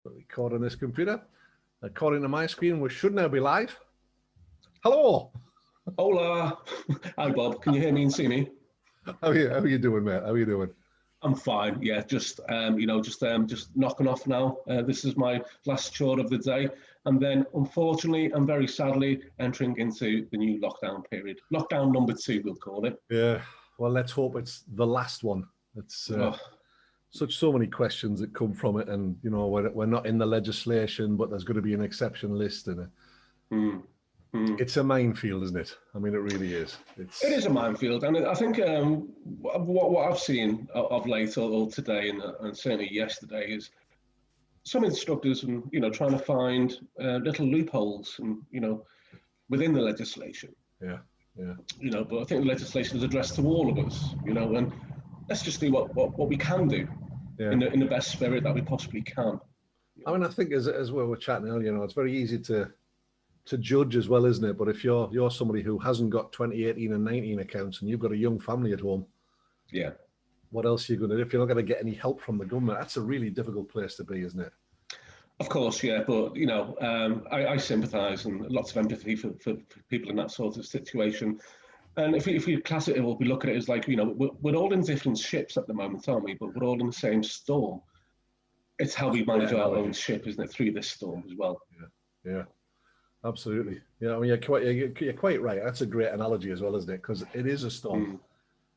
Record on this computer. According to my screen, we should now be live. Hello. Hola. Hi, Bob. Can you hear me and see me? How are you doing, mate? How are you doing? I'm fine. Yeah, just knocking off now. This is my last chore of the day, and then unfortunately and very sadly entering into the new lockdown period. Lockdown number 2, we'll call it. Yeah. Well, let's hope it's the last one. It's so many questions that come from it, and we're not in the legislation, but there's going to be an exception list, and it's a minefield, isn't it? I mean, it really is. It is a minefield, and I think what I've seen of late or today, and certainly yesterday, is some instructors and trying to find little loopholes and within the legislation. Yeah. But I think the legislation is addressed to all of us, and let's just do what we can do in the best spirit that we possibly can. I mean, I think as we were chatting earlier, it's very easy to judge as well, isn't it? But if you're somebody who hasn't got 2018 and 19 accounts and you've got a young family at home, what else are you going to do if you're not going to get any help from the government? That's a really difficult place to be, isn't it? Of course, yeah, but I sympathise and lots of empathy for people in that sort of situation. And if we class it, we look at it as like we're all in different ships at the moment, aren't we? But we're all in the same storm. It's how we manage our own ship, isn't it, through this storm as well? Yeah. Absolutely. Yeah, I mean, you're quite right. That's a great analogy as well, isn't it? Because it is a storm.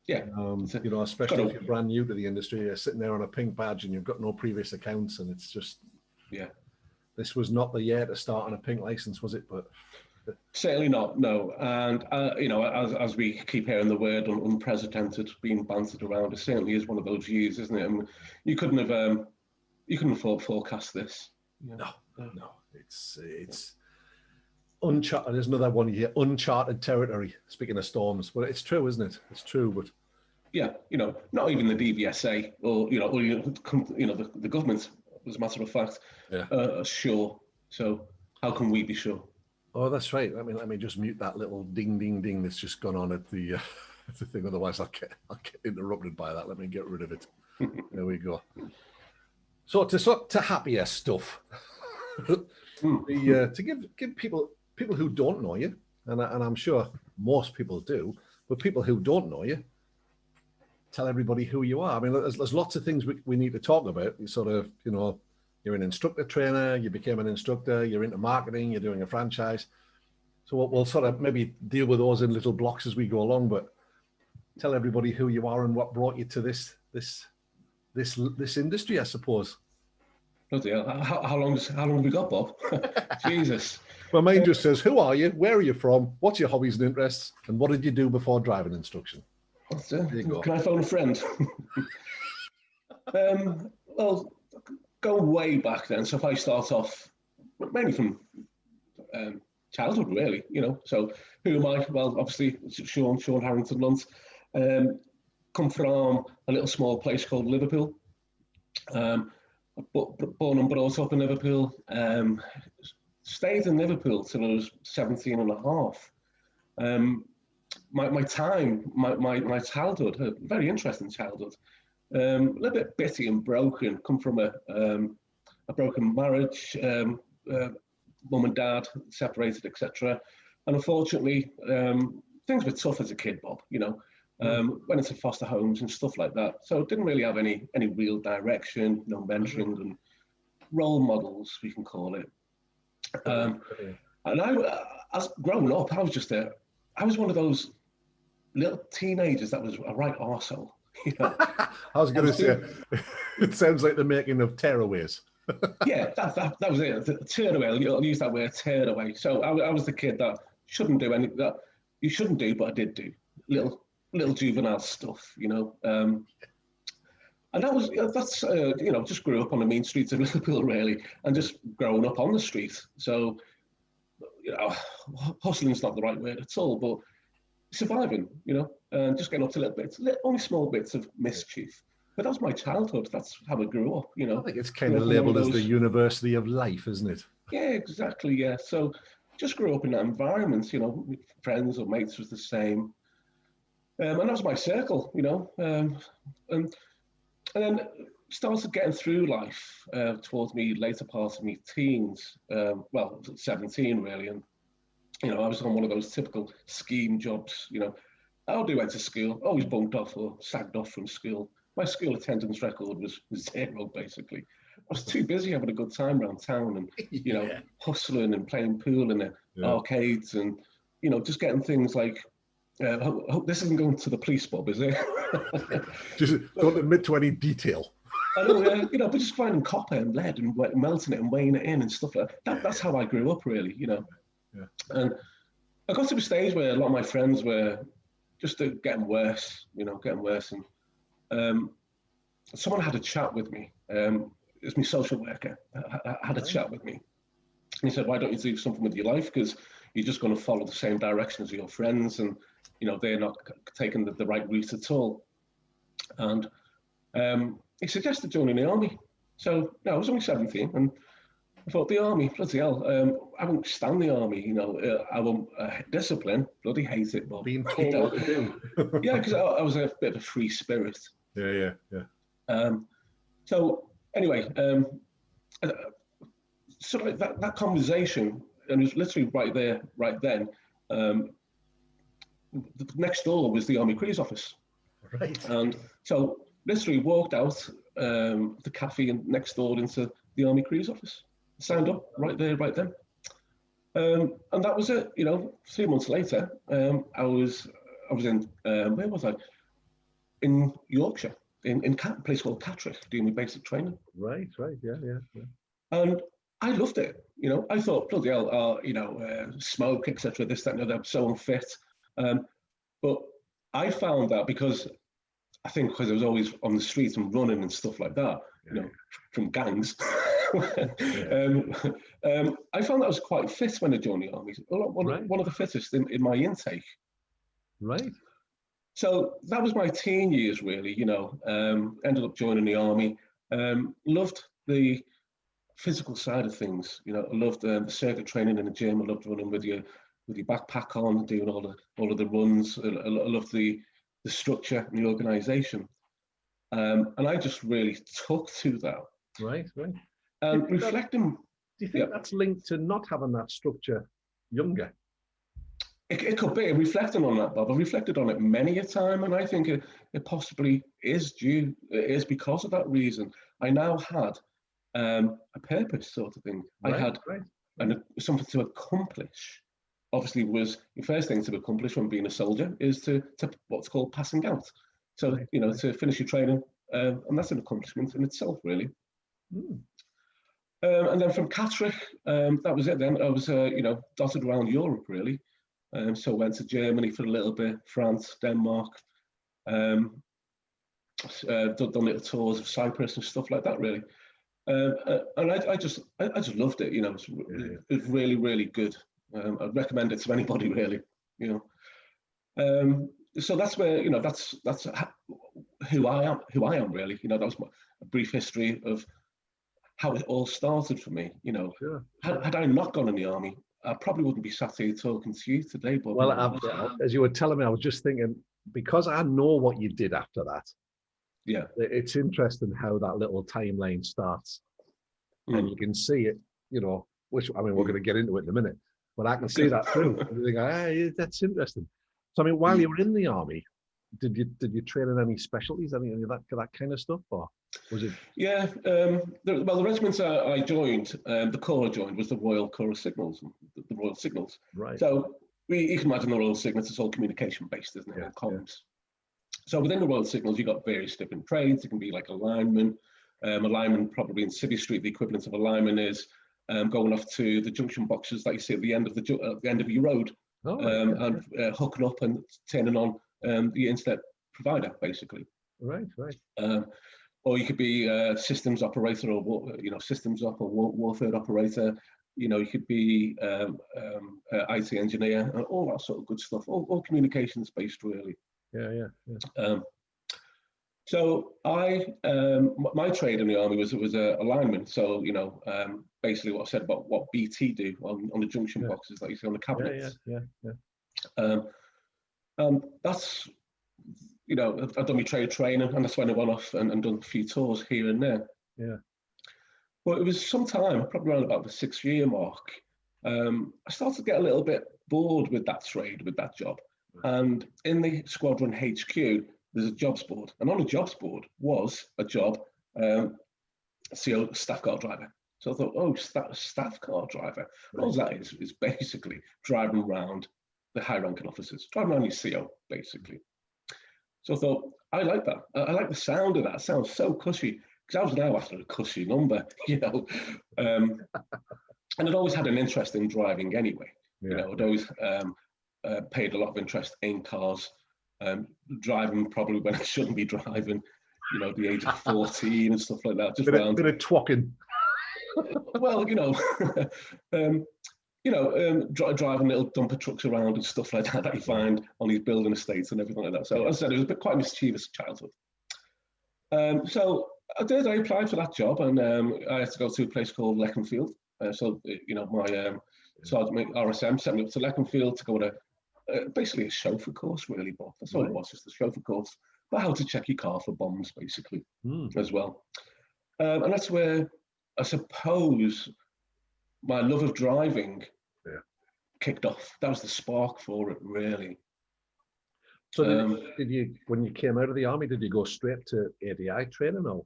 Yeah. Especially if you're brand new to the industry, you're sitting there on a pink badge and you've got no previous accounts, and it's just this was not the year to start on a pink license, was it? But certainly not. No. And as we keep hearing the word unprecedented being bantered around, it certainly is one of those years, isn't it? And you couldn't have forecast this. No. It's uncharted. There's another one here, uncharted territory. Speaking of storms, but it's true, isn't it? It's true, but not even the DVSA or the government, as a matter of fact, are sure. So how can we be sure? Oh, that's right. I mean, let me just mute that little ding ding ding that's just gone on at the the thing. Otherwise, I'll get interrupted by that. Let me get rid of it. There we go. So to happier stuff. To give people who don't know you, and I'm sure most people do, but people who don't know you, tell everybody who you are. I mean, there's lots of things we need to talk about. You sort of, you're an instructor trainer, you became an instructor, you're into marketing, you're doing a franchise. So we'll sort of maybe deal with those in little blocks as we go along, but tell everybody who you are and what brought you to this industry, I suppose. Bloody hell. How long have we got, Bob? Jesus. Well, mine just says, who are you? Where are you from? What's your hobbies and interests? And what did you do before driving instruction? There you go. Can I phone a friend? Well, go way back then. So if I start off mainly from childhood, really, So who am I? Well, obviously, Shaun Harrington, Lunt. Come from a little small place called Liverpool. Born and brought up in Liverpool. Stayed in Liverpool till I was 17 and a half. My childhood, a very interesting childhood, a little bit bitty and broken. Come from a broken marriage, mum and dad separated, etc. And unfortunately, things were tough as a kid, Bob. Went into foster homes and stuff like that. So didn't really have any real direction, no mentoring and role models, we can call it. And as growing up, I was one of those little teenagers that was a right arsehole. I was going to say, it sounds like the making of tearaways. Yeah, that was it. Tearaway. I'll use that word, tearaway. So I was the kid that shouldn't do anything that you shouldn't do, but I did do little juvenile stuff, and that's just grew up on the main streets of Liverpool, really, and just growing up on the street. So, hustling's not the right word at all, but surviving, and just getting up to little bits, only small bits of mischief. But that was my childhood. That's how I grew up, I think it's kind of labelled as the university of life, isn't it? Yeah, exactly. Yeah. So, just grew up in that environment. Friends or mates was the same. And that was my circle, and then started getting through life towards me later part of my teens, well, 17 really, and I was on one of those typical scheme jobs. I already went to school, always bunked off or sagged off from school. My school attendance record was zero, basically. I was too busy having a good time around town and, hustling and playing pool in the arcades and, just getting things like, hope this isn't going to the police, Bob, is it? Just don't admit to any detail. I know, but just finding copper and lead and melting it and weighing it in and stuff like that. That's how I grew up, really, Yeah. And I got to a stage where a lot of my friends were just getting worse, And someone had a chat with me. It's my social worker. Had a chat with me. And he said, why don't you do something with your life? Because you're just going to follow the same direction as your friends. And, they're not taking the right route at all. And he suggested joining the army. So, I was only 17. And I thought, the army, bloody hell, I won't stand the army, I won't discipline, bloody hate it, Bob. Being told what to do. Yeah, because I was a bit of a free spirit. Yeah. So anyway, sort of like that conversation, and it was literally right there, right then. Next door was the Army Careers Office. Right. And so literally walked out the cafe and next door into the Army Careers Office. Signed up right there, right then. And that was it. 3 months later, I was in where was I? In Yorkshire, in a place called Catterick, doing my basic training. Right. Yeah. And I loved it. I thought, bloody hell, smoke, etc. This, that, and the other. I'm so unfit. But I found that because I think because I was always on the streets and running and stuff like that, from gangs. I found that I was quite fit when I joined the army. One of the fittest in my intake. Right. So that was my teen years, really. Ended up joining the army. Loved the physical side of things. I loved the circuit training in the gym. I loved running with your backpack on, doing all of the runs. I loved the structure and the organisation. And I just really took to that. Right. And reflecting. Do you think that's linked to not having that structure younger? It could be. Reflecting on that, Bob, I've reflected on it many a time, and I think it possibly is due. It is because of that reason. I now had a purpose, sort of thing. I had something to accomplish. Obviously, was the first thing to accomplish when being a soldier is to what's called passing out. So to finish your training, and that's an accomplishment in itself, really. And then from Catterick, that was it. Then I was dotted around Europe, really. So I went to Germany for a little bit, France, Denmark, done little tours of Cyprus and stuff like that, really. And I just loved it. It was really, really good. I'd recommend it to anybody, really. So that's where that's who I am. Really. That was a brief history of how it all started for me. Sure. Had I not gone in the army, I probably wouldn't be sat here talking to you today, Bob. Well, as you were telling me, I was just thinking, because I know what you did after that. Yeah. It's interesting how that little timeline starts. And you can see it, which, we're going to get into it in a minute, but I can see that through. And you think, that's interesting. So, while you were in the army, did you train in any specialties, any of that kind of stuff, or was it? Yeah, the regiments I joined, the corps I joined was the Royal Corps of Signals, the Royal Signals. Right. So you can imagine the Royal Signals, it's all communication based, isn't it? Yeah, comms. Yeah. So within the Royal Signals, you've got various different trades. It can be like a lineman. A lineman, probably in City Street, the equivalent of a lineman is going off to the junction boxes that you see at the end of your road, and hooking up and turning on the internet provider, basically. Right. Or you could be a systems operator, or systems op or warfare operator. You could be IT engineer, and all that sort of good stuff. All communications based, really. Yeah. So my trade in the army was a lineman. So basically what I said about what BT do on the junction boxes that you see on the cabinets. Yeah. That's you know, I've done my trade training, and that's when I went off and done a few tours here and there. Yeah. But it was some time, probably around about the 6 year mark. I started to get a little bit bored with that trade, with that job. And in the squadron HQ, there's a jobs board. And on the jobs board was a job, CO staff car driver. So I thought, oh, staff car driver. All that is basically driving around the high-ranking officers, driving around your CO, basically. So I thought, I like that. I like the sound of that. It sounds so cushy. Because I was now after a cushy number, you know. And I'd always had an interest in driving anyway. Yeah. You know, I'd always paid a lot of interest in cars, driving probably when I shouldn't be driving, you know, the age of 14 and stuff like that. Just bit of twocking. Well, you know, driving little dumper trucks around and stuff like that you find on these building estates and everything like that. So as I said, it was a bit quite mischievous childhood. So I applied for that job, and I had to go to a place called Leconfield. So, you know, my sergeant, my RSM sent me up to Leconfield to go on basically a chauffeur course, really, but that's all it was, just a chauffeur course, but how to check your car for bombs, basically, as well. And that's where I suppose my love of driving kicked off. That was the spark for it, really. So did you, when you came out of the army, did you go straight to ADI training, or?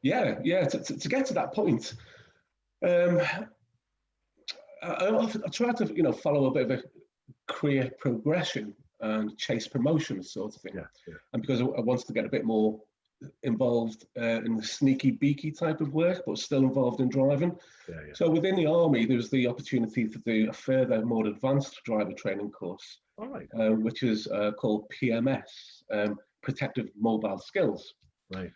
Yeah. To get to that point, I tried to, you know, follow a bit of a career progression and chase promotion sort of thing. Yeah. And because I wanted to get a bit more involved in the sneaky beaky type of work, but still involved in driving. So within the army, there was the opportunity to do a further, more advanced driver training course, which is called PMS, Protective Mobile Skills. Right.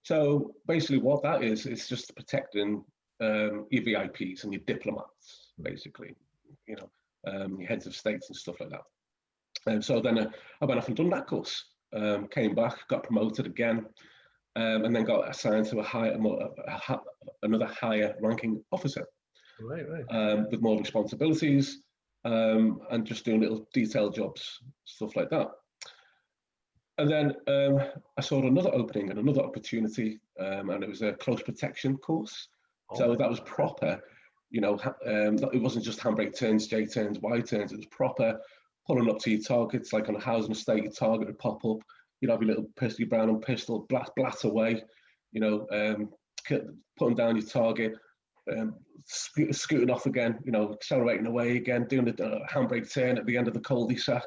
So basically what that is just protecting your VIPs and your diplomats, basically, you know, your heads of states and stuff like that. And so then I went off and done that course, came back, got promoted again, and then got assigned to another higher ranking officer, with more responsibilities, and just doing little detailed jobs, stuff like that. And then I saw another opening and another opportunity, and it was a close protection course. So that was proper, you know, it wasn't just handbrake turns, J turns, Y turns. It was proper pulling up to your targets, like on a housing estate, your target would pop up. You'd have your little pistol, brown and pistol, blat away, you know, putting down your target, scooting off again, you know, accelerating away again, doing the handbrake turn at the end of the cul-de-sac.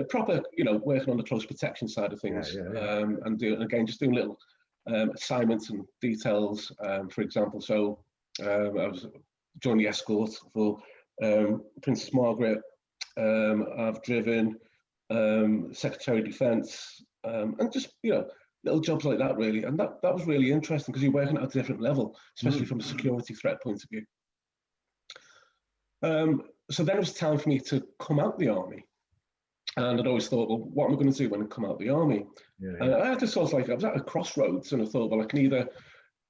Proper, you know, working on the close protection side of things, and just doing little assignments and details. For example, so I was joined the escort for Princess Margaret. I've driven Secretary of Defence, and just, you know, little jobs like that, really. And that was really interesting because you're working at a different level, especially from a security threat point of view. So then it was time for me to come out the army. And I'd always thought, well, what am I going to do when I come out the army? And I had to sort of like, I was at a crossroads, and I thought, well, I can either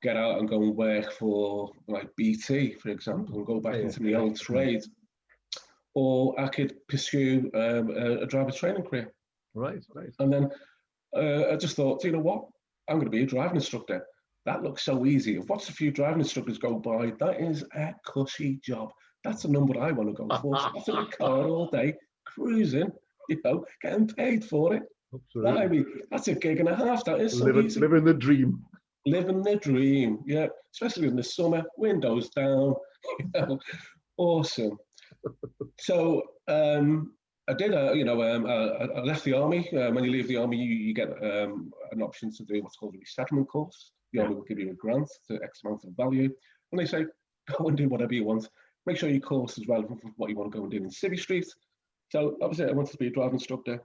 get out and go and work for like BT, for example, and go back into my old trade, or I could pursue a driver training career. Right. And then I just thought, you know what? I'm going to be a driving instructor. That looks so easy. I've watched a few driving instructors go by. That is a cushy job. That's the number I want to go for. Sitting in the car all day, cruising, you know, getting paid for it. Absolutely. That's a gig and a half. That is so easy. Living the dream. Living the dream, yeah. Especially in the summer, windows down, you know, awesome. So I did, you know, I left the army. When you leave the army, you get an option to do what's called a resettlement course. The army will give you a grant to X amount of value, and they say, go and do whatever you want. Make sure your course is relevant for what you want to go and do in Civvy Street. So that was it. I wanted to be a driving instructor.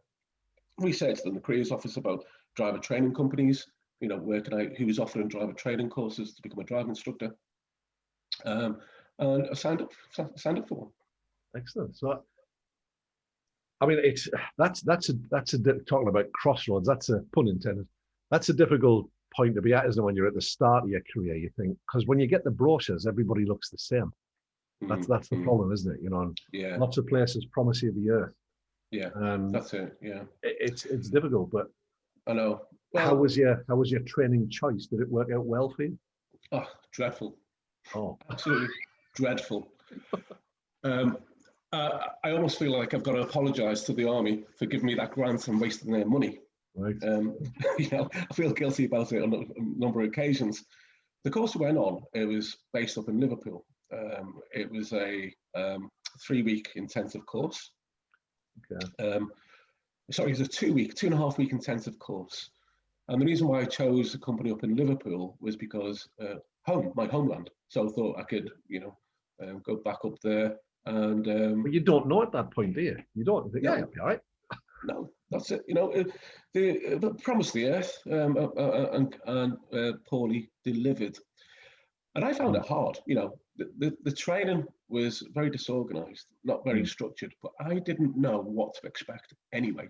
Researched in the careers office about driver training companies, you know, working out who was offering driver training courses to become a driving instructor. And I signed up for one. Excellent. So, I mean, that's talking about crossroads. That's a pun intended. That's a difficult point to be at, isn't it? When you're at the start of your career, you think, because when you get the brochures, everybody looks the same. That's the problem, isn't it? You know, lots of places promise you the earth, Yeah, And that's it. Yeah, it's difficult. But I know. how Well, was your training choice? Did it work out well for you? oh, dreadful. Oh, Absolutely dreadful. Um, I almost feel like I've got to apologise to the army for giving me that grant and wasting their money. right. I feel guilty about it on a number of occasions. The course we went on, it was based up in Liverpool. It was a 3-week intensive course. Okay. Sorry, it was a 2-week, 2.5-week intensive course. And the reason why I chose a company up in Liverpool was because my homeland. So I thought I could, go back up there. And But you don't know at that point, do you? You don't think, yeah, you'll be all right. no, that's it. The promised the earth and poorly delivered. And I found it hard. The training was very disorganized, not very structured, but I didn't know what to expect anyway.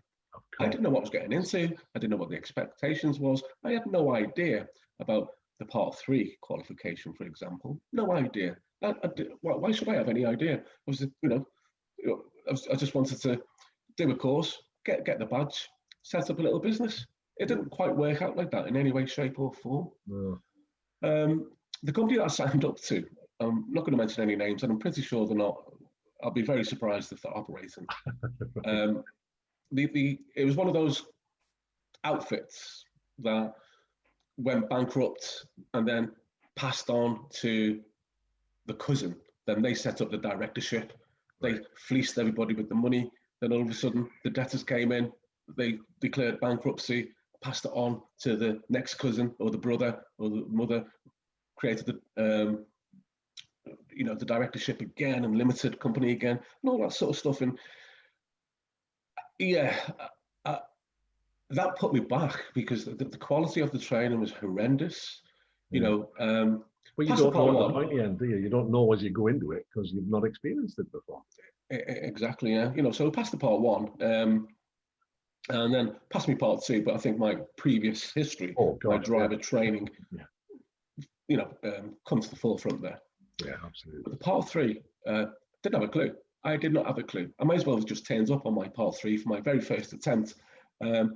I didn't know what I was getting into. I didn't know what the expectations was. I had no idea about the Part 3 qualification, for example. No idea. Why should I have any idea? I just wanted to do a course, get the badge, set up a little business. It didn't quite work out like that in any way, shape, or form. No. The company that I signed up to, I'm not going to mention any names, and I'm pretty sure they're not. I'll be very surprised if they're operating. It was one of those outfits that went bankrupt and then passed on to the cousin. Then they set up the directorship. They fleeced everybody with the money. Then all of a sudden, the debtors came in. They declared bankruptcy, passed it on to the next cousin or the brother or the mother, created the directorship again and limited company again and all that sort of stuff. And yeah, that put me back because the quality of the training was horrendous. But you don't know at the pointy end, do you? You don't know as you go into it because you've not experienced it before. Exactly, yeah. So we passed the Part 1, and then passed me Part 2. But I think my previous history, my driver training, come to the forefront there. Yeah, absolutely. But the Part 3, didn't have a clue. I did not have a clue. I might as well have just turned up on my Part 3 for my very first attempt, and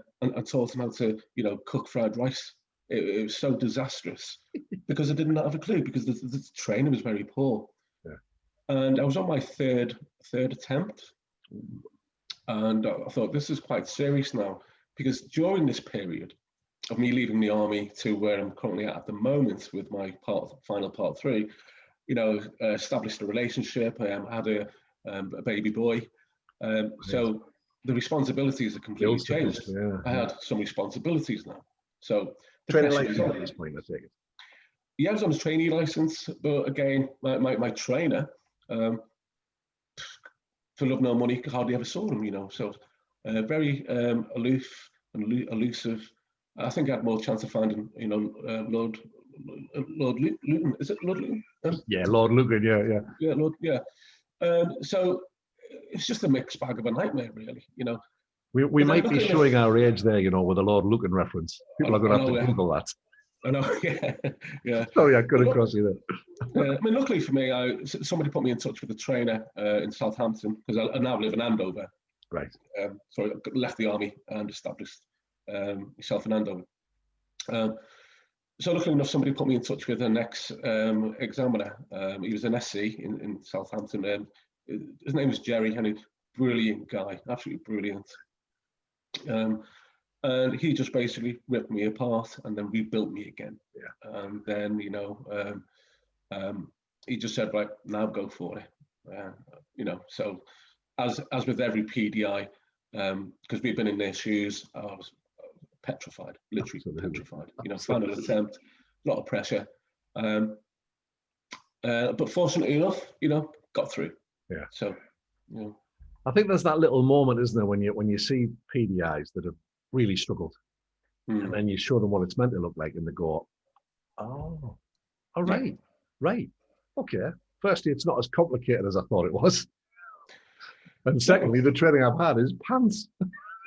taught them how to, cook fried rice. It was so disastrous because I did not have a clue because the training was very poor. Yeah. And I was on my third attempt, and I thought this is quite serious now because during this period of me leaving the army to where I'm currently at the moment with my final Part 3, established a relationship. I had a baby boy, so the responsibilities are completely changed. Yeah. I had some responsibilities now. So training license at this point, I take it. Yeah, I was on a trainee license, but again, my trainer, for love nor money, hardly ever saw him. So very aloof and elusive. I think I had more chance of finding, Lord Luton. Is it Lord Luton? Yeah, Lord Luton. Yeah. Yeah, Lord. Yeah. So it's just a mixed bag of a nightmare, really. We might be showing our age there, with a Lord Lucan reference. People are going to have to Google that. I know, yeah. Sorry, I couldn't cross you there. Luckily for me, somebody put me in touch with a trainer in Southampton because I now live in Andover. Right. So I left the army and established myself in Andover. So luckily enough, somebody put me in touch with an ex-examiner. He was an SC in Southampton. His name was Jerry, and he's a brilliant guy, absolutely brilliant. And he just basically ripped me apart and then rebuilt me again. Yeah. And then, he just said, right, now go for it. So as with every PDI, because we've been in their shoes, I was petrified, literally petrified. Final attempt, a lot of pressure. But fortunately enough, got through. Yeah. So, I think there's that little moment, isn't there, when you see PDIs that have really struggled, and then you show them what it's meant to look like, and they go, "Oh, all right, right, okay." Firstly, it's not as complicated as I thought it was, and secondly, the training I've had is pants.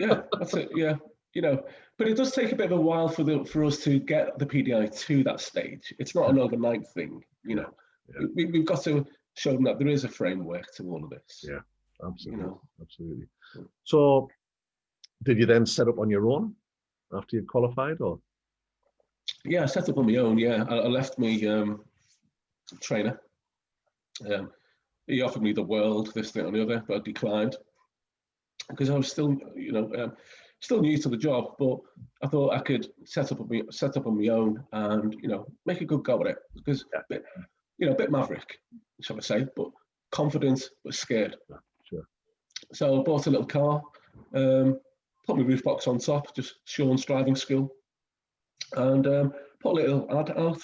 Yeah, that's it. Yeah, but it does take a bit of a while for us to get the PDI to that stage. It's not an overnight thing. We've got to show them that there is a framework to all of this. Yeah. Absolutely, You know. absolutely. So, did you then set up on your own after you qualified, or? Yeah, I set up on my own. Yeah, I left my trainer. Um, he offered me the world, this, that, and the other, but I declined because I was still, still new to the job. But I thought I could set up on my own and make a good go at it because a bit maverick, shall I say, but confident but scared. Yeah, sure. So I bought a little car, put my roof box on top, just Shaun's driving school, and put a little ad out.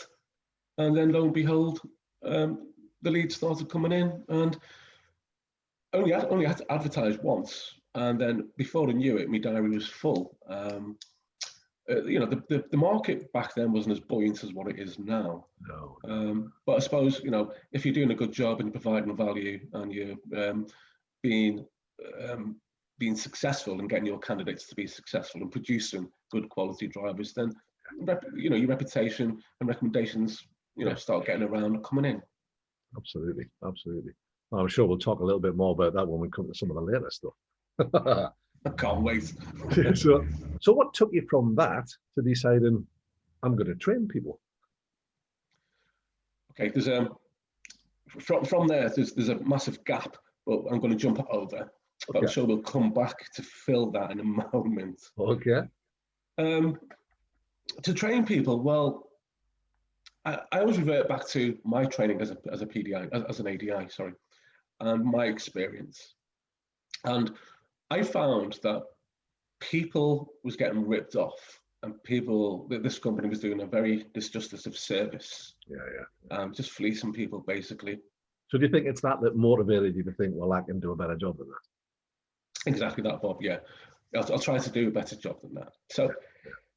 And then lo and behold, the leads started coming in, and only had to advertise once, and then before I knew it, my diary was full. The market back then wasn't as buoyant as what it is now. No. But I suppose if you're doing a good job and you're providing value and you're being successful and getting your candidates to be successful and producing good quality drivers, then your reputation and recommendations start getting around, coming in. Absolutely, absolutely. I'm sure we'll talk a little bit more about that when we come to some of the later stuff. I can't wait. So what took you from that to deciding I'm going to train people? Okay, there's from there there's a massive gap, but I'm going to jump over. But Okay. I'm sure we'll come back to fill that in a moment. Okay. To train people, well, I always revert back to my training as a PDI, as an ADI, sorry, and my experience. And I found that people was getting ripped off, and this company was doing a very disjustice of service. Yeah. Just fleecing people, basically. So do you think it's that motivated you to think, well, I can do a better job than that? Exactly that, Bob. Yeah, I'll try to do a better job than that. So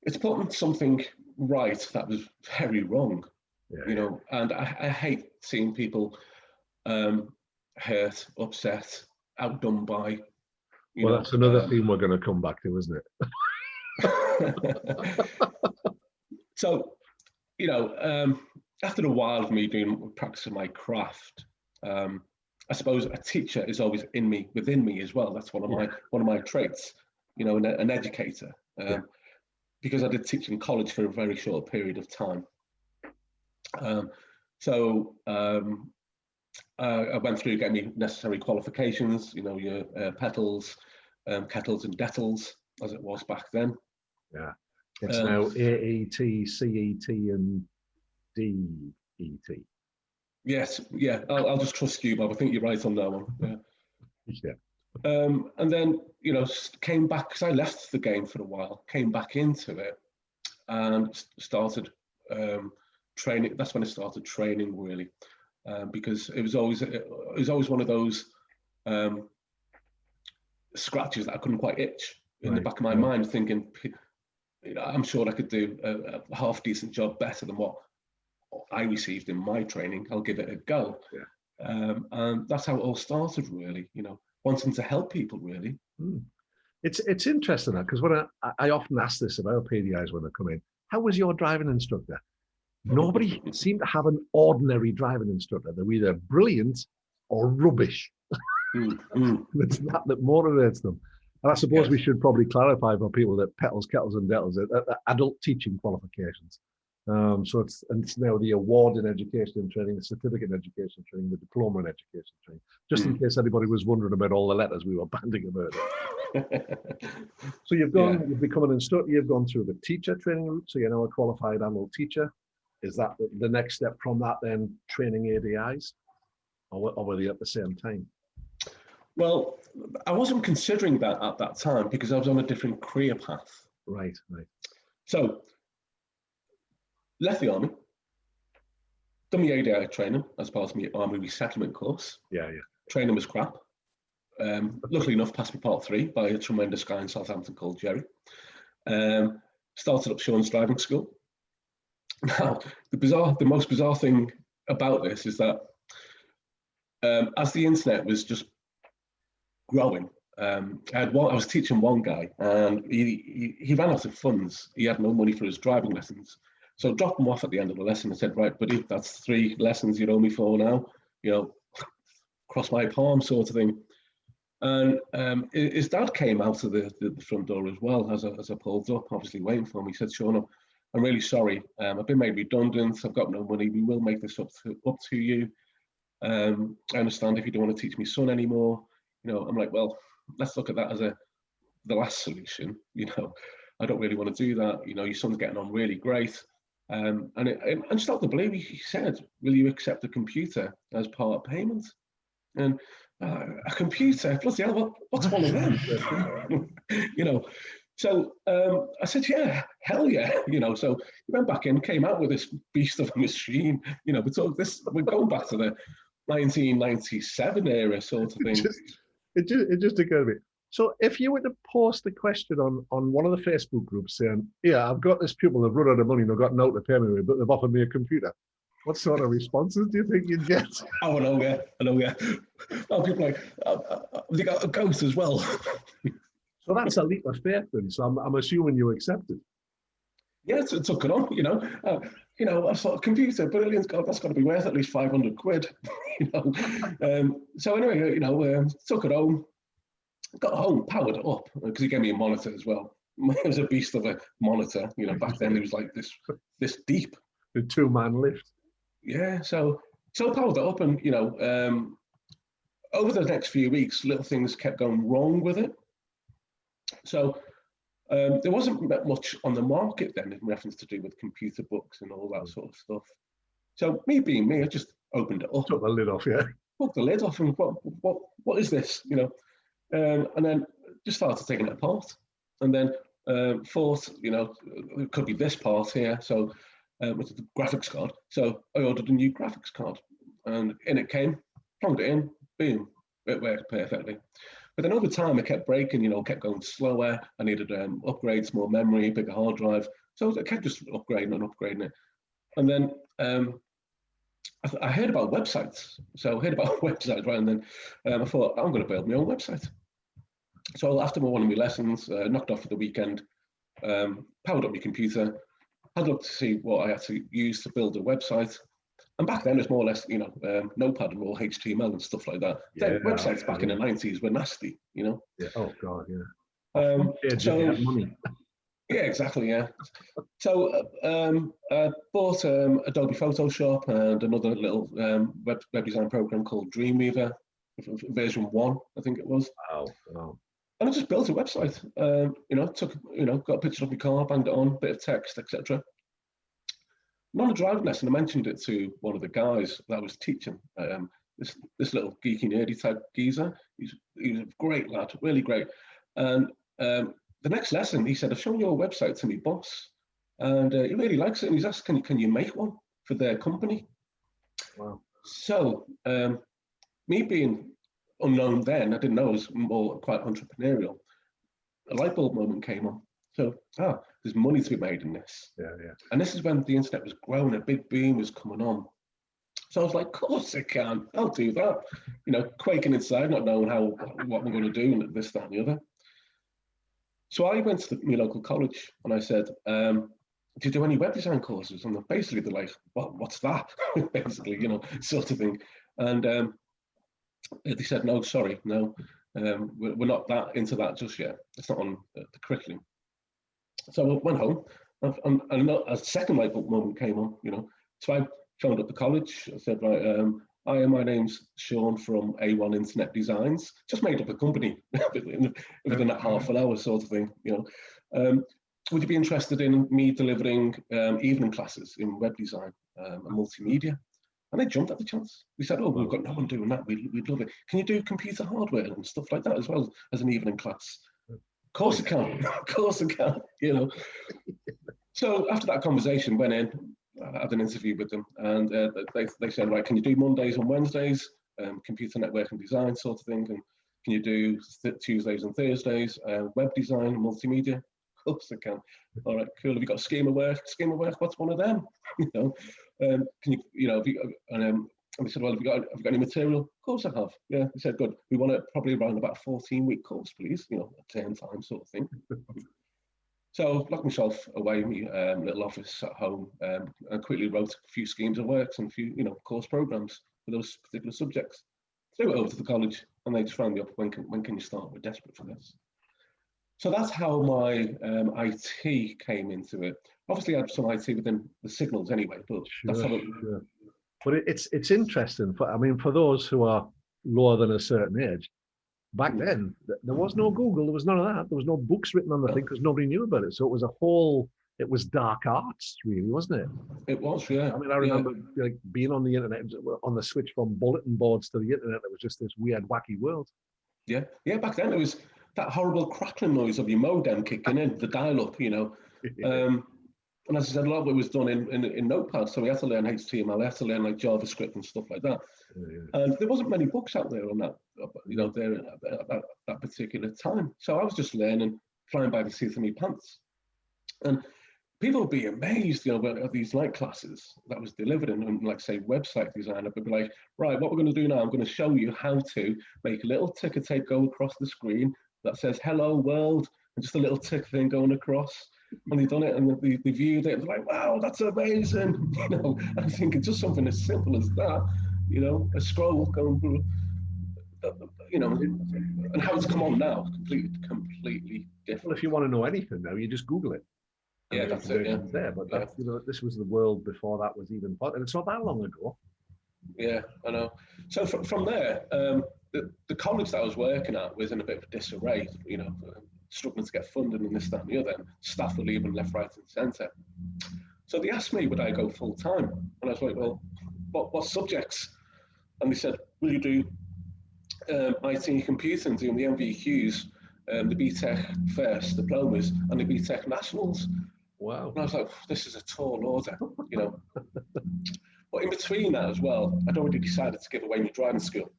it's putting something right that was very wrong. And I hate seeing people hurt, upset, outdone by. That's another theme we're going to come back to, isn't it? So, after a while of me practicing my craft, I suppose a teacher is always within me as well. That's one of my traits. An educator, because I did teach in college for a very short period of time. I went through getting me necessary qualifications, your petals, kettles and dettles, as it was back then. Yeah. It's now AET, CET and DET. Yes, yeah. I'll just trust you, Bob. I think you're right on that one. Yeah. And then, came back, because I left the game for a while, came back into it and started training. That's when I started training, really. Because it was always one of those scratches that I couldn't quite itch in the back of my mind, thinking, I'm sure I could do a half decent job better than what I received in my training. I'll give it a go. Yeah. And that's how it all started, really. Wanting to help people, really. It's interesting that, because when I often ask this about PDIs when they come in, how was your driving instructor? Nobody seemed to have an ordinary driving instructor. They're either brilliant or rubbish. It's that motivates them. And I suppose we should probably clarify for people that petals, kettles, and dettles are adult teaching qualifications. So it's now the award in education and training, the certificate in education and training, the diploma in education and training. Just in case anybody was wondering about all the letters we were banding about it. So you've become an instructor. You've gone through the teacher training route. So you're now a qualified adult teacher. Is that the next step from that, then training ADIs, or were they at the same time? Well, I wasn't considering that at that time because I was on a different career path. Right. So, left the army, done my ADI training as part of my army resettlement course. Yeah. Training was crap. Luckily enough, passed me part 3 by a tremendous guy in Southampton called Jerry. Started up Shaun's driving school. Now, the most bizarre thing about this is that as the internet was just growing, I was teaching one guy, and he ran out of funds. He had no money for his driving lessons, so I dropped him off at the end of the lesson and said, "Right, buddy, that's 3 lessons you owe me for now. Cross my palm, sort of thing." And his dad came out of the front door as well as I pulled up, obviously waiting for me. He said, Shaun, I'm really sorry. I've been made redundant. I've got no money. We will make this up to you. I understand if you don't want to teach my son anymore. I'm like, well, let's look at that as the last solution. I don't really want to do that. Your son's getting on really great. And just out of the blue, he said, will you accept a computer as part of payment? And a computer, bloody hell, what's one of them? So I said, yeah, hell yeah. So he went back in, came out with this beast of a machine. We're going back to the 1997 era sort of thing. It just occurred to me. So if you were to post a question on one of the Facebook groups saying, yeah, I've got this pupil, they've run out of money, they've got no to pay me with, but they've offered me a computer, what sort of responses do you think you'd get? Oh, I know, yeah. Oh, people like, they got a ghost as well. So that's a leap of faith then. So I'm assuming you accepted. Yeah, it took it on, I thought, computer, brilliant, God, that's got to be worth at least 500 quid, So anyway, took it home, got home, powered it up, because he gave me a monitor as well. It was a beast of a monitor, back then it was like this deep. The 2-man lift. Yeah, so powered it up, and, over the next few weeks, little things kept going wrong with it. So there wasn't much on the market then in reference to do with computer books and all that sort of stuff. So me being me, I just opened it up. Took the lid off, yeah. Took the lid off and what is this, and then just started taking it apart. And then thought, it could be this part here. So which is the graphics card. So I ordered a new graphics card, and in it came, plugged it in, boom, it worked perfectly. But then over time, it kept breaking, kept going slower. I needed upgrades, more memory, bigger hard drive. So I kept just upgrading it. And then I heard about websites. So I heard about websites, right? And then I thought, I'm going to build my own website. So after one of my lessons, knocked off for the weekend, powered up my computer, had a look to see what I had to use to build a website. And back then, it was more or less, Notepad and all HTML and stuff like that. Yeah, websites back in the 90s were nasty, Yeah. Oh, God, yeah. Money. Yeah, exactly, yeah. So I bought Adobe Photoshop and another little web design program called Dreamweaver, version 1, I think it was. Wow. And I just built a website. Got a picture of my car, banged it on, bit of text, etc. On a driving lesson, I mentioned it to one of the guys that I was teaching. This little geeky, nerdy type geezer. He's a great lad, really great. And the next lesson, he said, I've shown your website to my boss, and he really likes it. And he's asked, can you make one for their company? Wow. So me being unknown then, I didn't know, I was more quite entrepreneurial. A light bulb moment came on. So, there's money to be made in this. Yeah. And this is when the internet was growing, a big boom was coming on. So I was like, of course I can, I'll do that. Quaking inside, not knowing what we're going to do, and this, that, and the other. So I went to my local college and I said, do you do any web design courses? And basically they're like, what's that? Basically, sort of thing. And they said, no, sorry, no, we're not that into that just yet. It's not on the curriculum. So I went home, and a second light bulb moment came on, So I phoned up the college. I said, right, hi, my name's Shaun from A1 Internet Designs. Just made up a company within that half an hour sort of thing, Would you be interested in me delivering evening classes in web design and multimedia? And they jumped at the chance. We said, we've got no one doing that. We'd love it. Can you do computer hardware and stuff like that as well as an evening class? Of course I can. Of course I can. So after that conversation, went in, I had an interview with them, and they said, right, can you do Mondays and Wednesdays, computer network and design sort of thing, and can you do Tuesdays and Thursdays, web design, multimedia? Of course I can. All right, cool. Have you got schema work? Schema work, what's one of them? Can you, and they said, well, have you got any material? Of course I have. Yeah, they said, good. We want it probably around about a 14-week course, please, a term time sort of thing. So locked myself away in my little office at home, and quickly wrote a few schemes of works and a few, course programs for those particular subjects. threw it over to the college, and they just rang me up. When can you start? We're desperate for this. So that's how my IT came into it. Obviously, I had some IT within the signals anyway, but that's how it. Sure. But it's interesting. For those who are lower than a certain age, back then there was no Google, there was none of that. There was no books written on the thing because nobody knew about it. So it was dark arts, really, wasn't it? It was, yeah. I mean, I remember like being on the internet, on the switch from bulletin boards to the internet. It was just this weird, wacky world. Yeah. Back then it was that horrible crackling noise of your modem kicking in, the dial-up, and as I said, a lot of it was done in Notepad, so we had to learn HTML, we had to learn like JavaScript and stuff like that. And there wasn't many books out there on that, there at that particular time. So I was just learning, flying by the seat of my pants. And people would be amazed, at these night classes that was delivered in, like, say, website design. I'd be like, right, what we're going to do now, I'm going to show you how to make a little ticker tape go across the screen that says, hello, world, and just a little tick thing going across. And they done it, and they viewed it, and they're like, wow, that's amazing. I think it's just something as simple as that, a scroll going through, and how it's come on now, completely different. Well, if you want to know anything now, you just Google it. Yeah, that's it. Yeah. There, but this was the world before that was even possible, and it's not that long ago. Yeah, I know. So from there, the college that I was working at was in a bit of disarray. Struggling to get funding and this, that, and the other. And staff were leaving left, right, and centre. So they asked me, would I go full time? And I was like, well, what subjects? And they said, will you do IT and computing, doing the MVQs, the BTEC first diplomas, and the BTEC nationals? Wow. And I was like, this is a tall order, But in between that as well, I'd already decided to give away my driving school.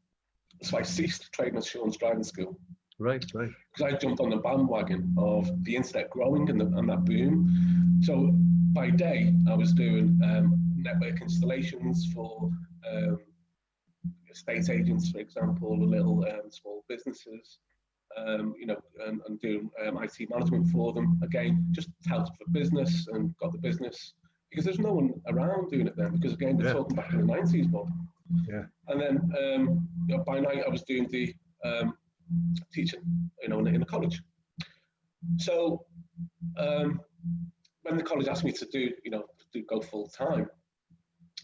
So I ceased training at Shaun's driving school. Right. Because I jumped on the bandwagon of the internet growing and that boom. So by day, I was doing network installations for estate agents, for example, little small businesses, and doing IT management for them. Again, just touted for business and got the business because there's no one around doing it then. Because again, we're talking back in the 90s, Bob. Yeah. And then by night, I was doing the teaching, in the college. So when the college asked me to go full time,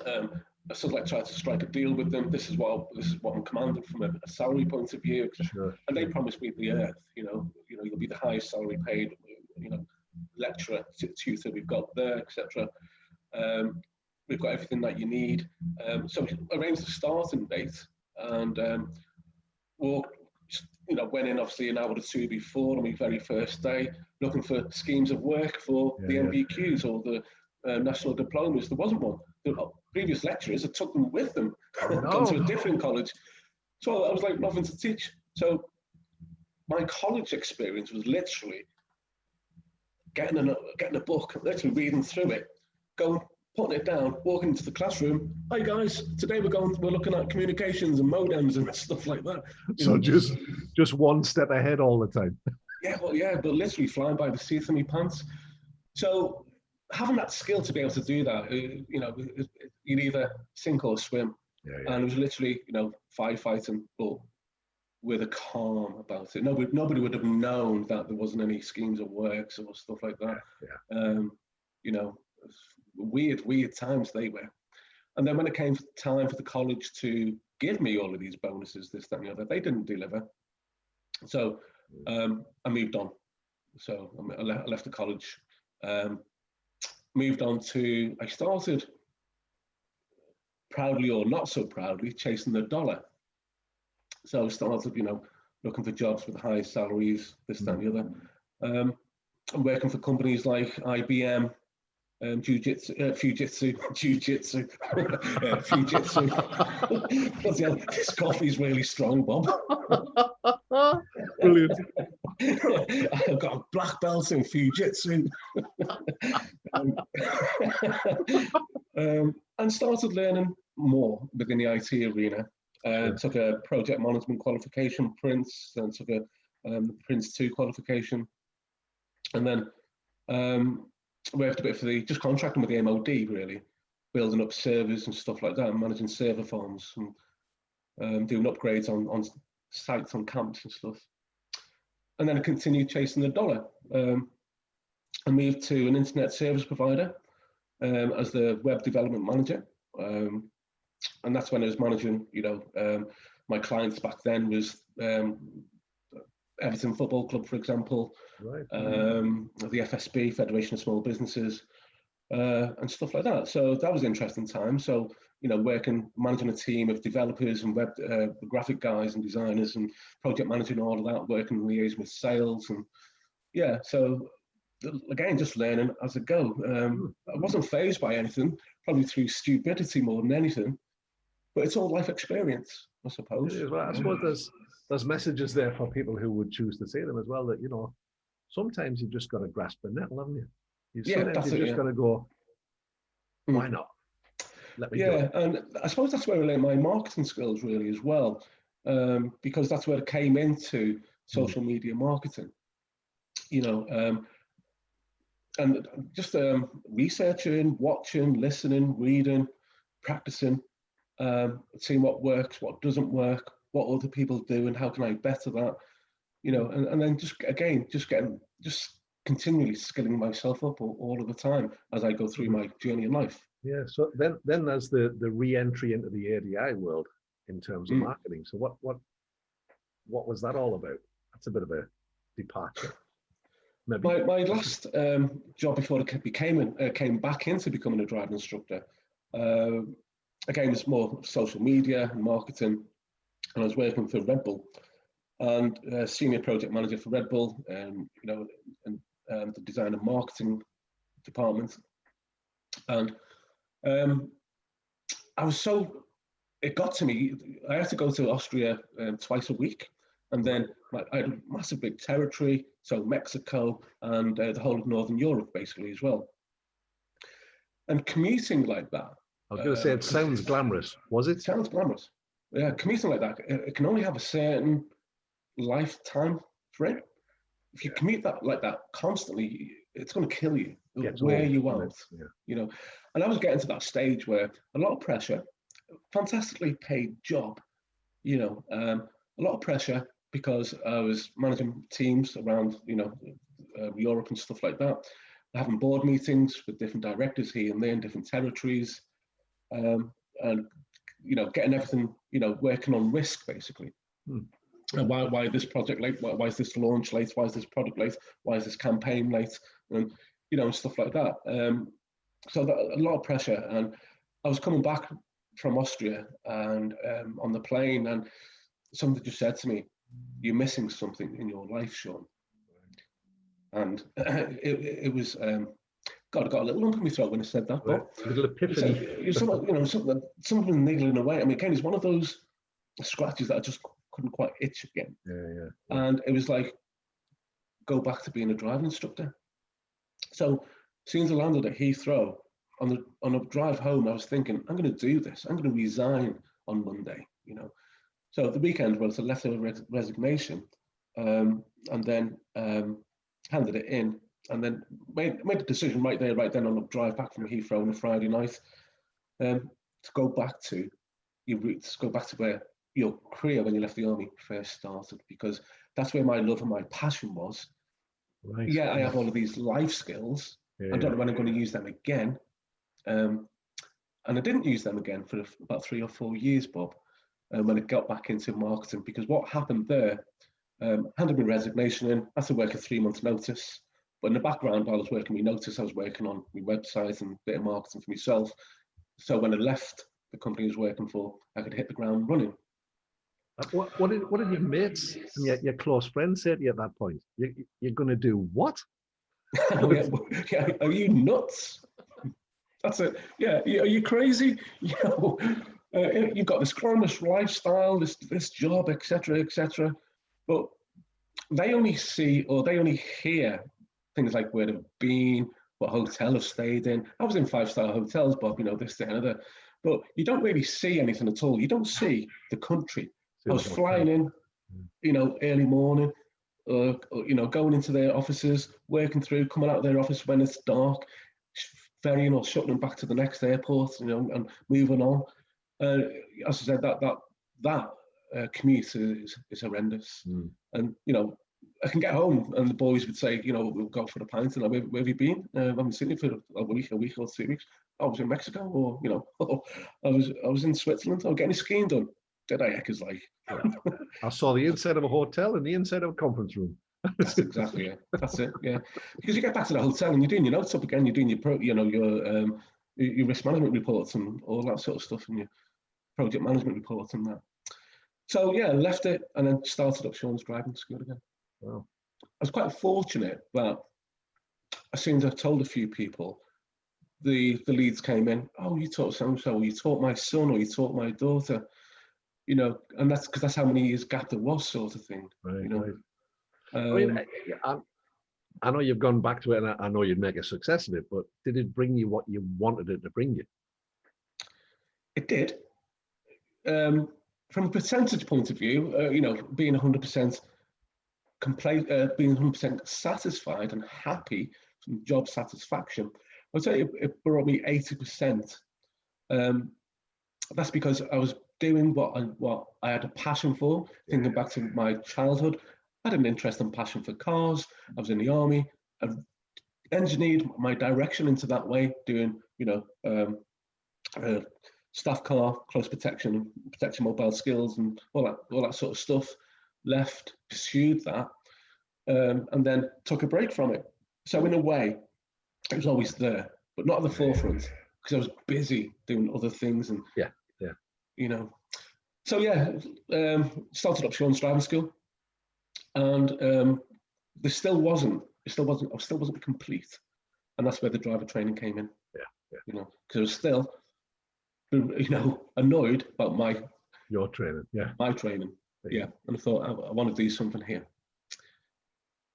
I sort of like tried to strike a deal with them. This is what I'm commanding from a salary point of view. Sure. And they promised me the earth. You'll be the highest salary paid, lecturer, tutor we've got there, etc. We've got everything that you need. So we arranged a starting date and went in obviously an hour or two before on my very first day, looking for schemes of work for the MVQs or the national diplomas. There wasn't one. The previous lecturers had took them with them, gone to a different college. So I was like, nothing to teach. So my college experience was literally getting a book, literally reading through it, putting it down, walking into the classroom. Hi guys, today we're looking at communications and modems and stuff like that. So just one step ahead all the time. But literally flying by the seat of my pants. So having that skill to be able to do that, you'd either sink or swim. And it was literally, firefighting, but with a calm about it. Nobody would have known that there wasn't any schemes of works or stuff like that. Weird times they were. And then when it came time for the college to give me all of these bonuses, this, that, and the other, they didn't deliver. So I moved on. So I left the college, moved on I started, proudly or not so proudly, chasing the dollar. So I started, looking for jobs with high salaries, this, that, and the other. I'm working for companies like IBM, Fujitsu. This coffee's really strong, Bob. Brilliant. I've got a black belt in Fujitsu. And started learning more within the IT arena. Took a project management qualification, Prince, then took a Prince 2 qualification. And then worked a bit for just contracting with the MOD, really, building up servers and stuff like that, and managing server farms. And doing upgrades on sites, on camps and stuff. And then I continued chasing the dollar. I moved to an internet service provider as the web development manager. And that's when I was managing, my clients back then was Everton Football Club, for example, right. The FSB, Federation of Small Businesses, and stuff like that. So that was an interesting time. So, managing a team of developers and web graphic guys and designers and project managing all of that, working liaison with sales. And yeah, so again, just learning as I go. I wasn't fazed by anything, probably through stupidity more than anything, but it's all life experience, I suppose. It is. Well, I suppose there's messages there for people who would choose to see them as well, that, sometimes you've just got to grasp the nettle, haven't you? Sometimes you've just got to go, why not? Let me do it. And I suppose that's where I learned my marketing skills really as well, because that's where I came into social media marketing, and just researching, watching, listening, reading, practicing, seeing what works, what doesn't work, what other people do, and how can I better that, and then just continually skilling myself up all of the time as I go through my journey in life. Yeah. So then there's the re-entry into the ADI world in terms of marketing. So what was that all about? That's a bit of a departure. Maybe. My last job before I came back into becoming a driving instructor, again, was more social media and marketing, and I was working for Red Bull and senior project manager for Red Bull, and the design and marketing department. And it got to me, I had to go to Austria twice a week. And then I had a massive big territory, so Mexico and the whole of Northern Europe, basically, as well. And commuting like that. I was going to say, it sounds glamorous. Was it? It sounds glamorous. Yeah, commuting like that, it can only have a certain lifetime frame. If you commute like that constantly, it's going to kill you. Wear you out. And I was getting to that stage where a lot of pressure, fantastically paid job, a lot of pressure because I was managing teams around, Europe and stuff like that, having board meetings with different directors here and there in different territories, and getting everything, working on risk basically. And why this project late? Why is this launch late? Why is this product late? Why is this campaign late? And and stuff like that. So a lot of pressure. And I was coming back from Austria and on the plane, and somebody just said to me, "You're missing something in your life, Shaun." And it was, God, I got a little lump in my throat when I said that. Right. But a little epiphany. Something niggling away. I mean, again, it's one of those scratches that I just couldn't quite itch again. Yeah. And it was like, go back to being a driving instructor. So as soon as I landed at Heathrow, on a drive home, I was thinking, I'm going to do this. I'm going to resign on Monday, So the weekend was a letter of resignation, and then handed it in, and then made a decision right then on the drive back from Heathrow on a Friday night, to go back to your roots, go back to where your career when you left the army first started, because that's where my love and my passion was. Right. Yeah, I have all of these life skills. I don't know when I'm going to use them again. And I didn't use them again for about 3 or 4 years, Bob, when I got back into marketing, because what happened there, handed my resignation in, I had to work a 3-month notice. But in the background, while I was working my notice, I was working on my website and a bit of marketing for myself. So when I left the company I was working for, I could hit the ground running. What did your mates and your close friends say to you at that point? You're going to do what? Yeah, are you nuts? That's it. Yeah, are you crazy? You've got this glamorous lifestyle, this job, etc., etc. But they only see or they only hear things like where they've been, what hotel I've stayed in. I was in 5-star hotels, Bob. This, that, and other. But you don't really see anything at all. You don't see the country. I was flying in, early morning, going into their offices, working through, coming out of their office when it's dark, ferrying or shuttling back to the next airport, and moving on. As I said, that that commute is horrendous. Mm. And, you know, I can get home and the boys would say, you know, we'll go for a pint. And where have you been? I haven't seen you for a week or 2 weeks. I was in Mexico, or, you know, I was in Switzerland. Oh, getting skiing done. Did I? Heck is like. Yeah. I saw the inside of a hotel and the inside of a conference room. That's exactly it. That's it. Yeah, because you get back to the hotel and you're doing your notes up again. You're doing your risk management reports and all that sort of stuff, and your project management reports and that. So yeah, left it and then started up Shaun's driving school again. Wow. I was quite fortunate that as soon as I told a few people, the leads came in. Oh, you taught so and so, or you taught my son, or you taught my daughter. You know, and that's because that's how many years gap there was, sort of thing. Right, you know. right. I mean, I know you've gone back to it, and I know you'd make a success of it, but did it bring you what you wanted it to bring you? It did. From a percentage point of view, you know, being 100% being 100% satisfied and happy from job satisfaction, I'd say it brought me 80%. That's because I was doing what I had a passion for. Thinking back to my childhood, I had an interest and passion for cars. I was in the army. I engineered my direction into that way, doing, you know, staff car, close protection mobile skills, and all that sort of stuff. Left, pursued that, and then took a break from it. So in a way, it was always there, but not at the forefront because I was busy doing other things. And you know, so yeah, started up Shaun's driving school, and I still wasn't complete, and that's where the driver training came in. You know, because I was still, you know, annoyed about your training, my training, and I thought I want to do something here.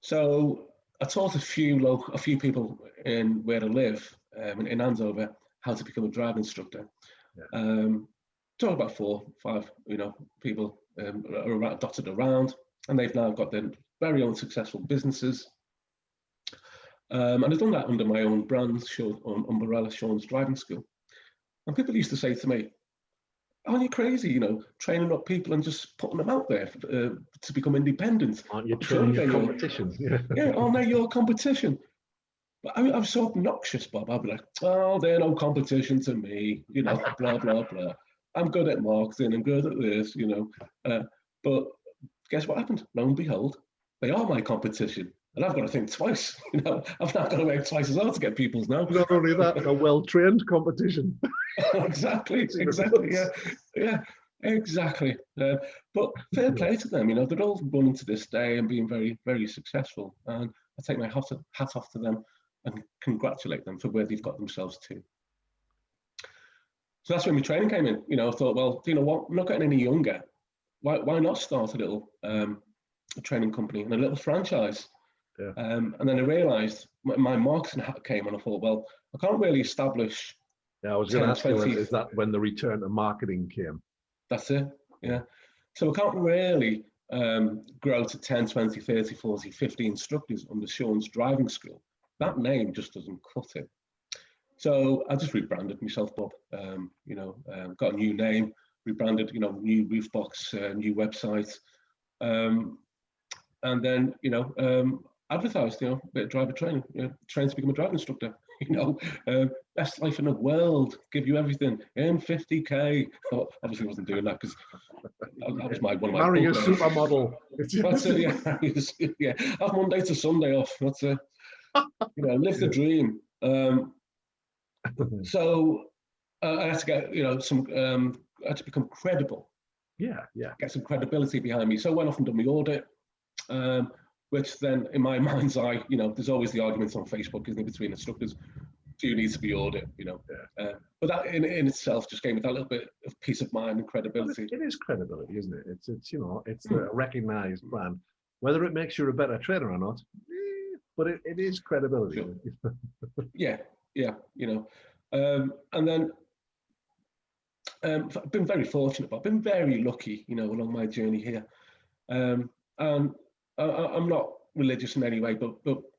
So I taught a few people in where I live, in Andover, how to become a driving instructor. Talk about 4 or 5, you know, people are dotted around, and they've now got their very own successful businesses. And I've done that under my own brand, umbrella, Shaun's Driving School. And people used to say to me, "Aren't you crazy? You know, training up people and just putting them out there to become independent? Aren't you training your competition? Aren't they your competition?" But I was so obnoxious, Bob. I'd be like, "Oh, they're no competition to me. You know, blah blah blah. I'm good at marketing. I'm good at this. You know." But guess what happened? Lo and behold, they are my competition. And I've got to think twice. You know, I've now got to work twice as hard to get people's now. Not only that, a well-trained competition. Exactly. Yeah, exactly. But fair play to them. You know, they're all running to this day and being very, very successful. And I take my hat off to them and congratulate them for where they've got themselves to. So that's when my training came in. You know, I thought, well, you know what? I'm not getting any younger. Why not start a little training company and a little franchise? And then I realised my marketing hat came, and I thought, well, I can't really establish. Yeah, I was going to ask you, is that when the return to marketing came? That's it, yeah. So I can't really grow to 10, 20, 30, 40, 50 instructors under Shaun's driving school. That name just doesn't cut it. So I just rebranded myself, Bob. You know, got a new name, rebranded, you know, new roof box, new website. And then, you know, advertised, you know, a bit of driver training, you know, train to become a driving instructor, you know, best life in the world, give you everything, earn 50K. Oh, obviously I wasn't doing that because that was one of my marry a supermodel. That's it, yeah. Have Monday to Sunday off. That's it. You know, live the dream. So I had to get, you know, I had to become credible. Get some credibility behind me. So I went off and done my audit. Which then, in my mind's eye, you know, there's always the arguments on Facebook, isn't it, between instructors, do you need to be audit, you know? But that in itself just gave me that little bit of peace of mind and credibility. It is credibility, isn't it? It's you know, it's a recognised brand. Whether it makes you a better trainer or not, but it is credibility. Sure. yeah, you know. And then I've been very fortunate, but I've been very lucky, you know, along my journey here. And I'm not religious in any way, but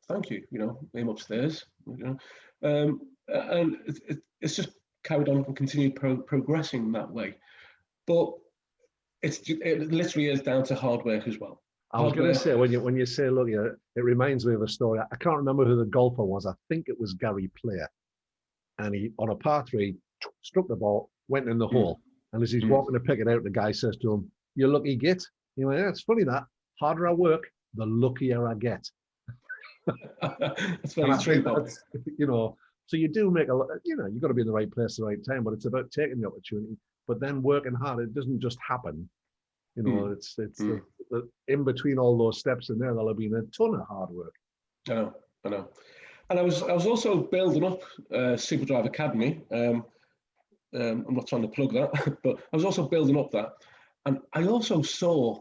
thank you, you know, I'm upstairs, you know, and it's just carried on and continued progressing that way. But it literally is down to hard work as well. I was going to say, when you say, look, yeah, it reminds me of a story. I can't remember who the golfer was. I think it was Gary Player. And he, on a par 3, struck the ball, went in the hole. And as he's walking to pick it out, the guy says to him, "You lucky git." He went, "Yeah, it's funny that. Harder I work, the luckier I get." That's very true, Bob. You know, so you do make a lot, you know, you've got to be in the right place at the right time, but it's about taking the opportunity, but then working hard. It doesn't just happen. You know, it's the, in between all those steps in there, there'll have been a ton of hard work. I know. And I was also building up Superdrive Academy. I'm not trying to plug that, but I was also building up that. And I also saw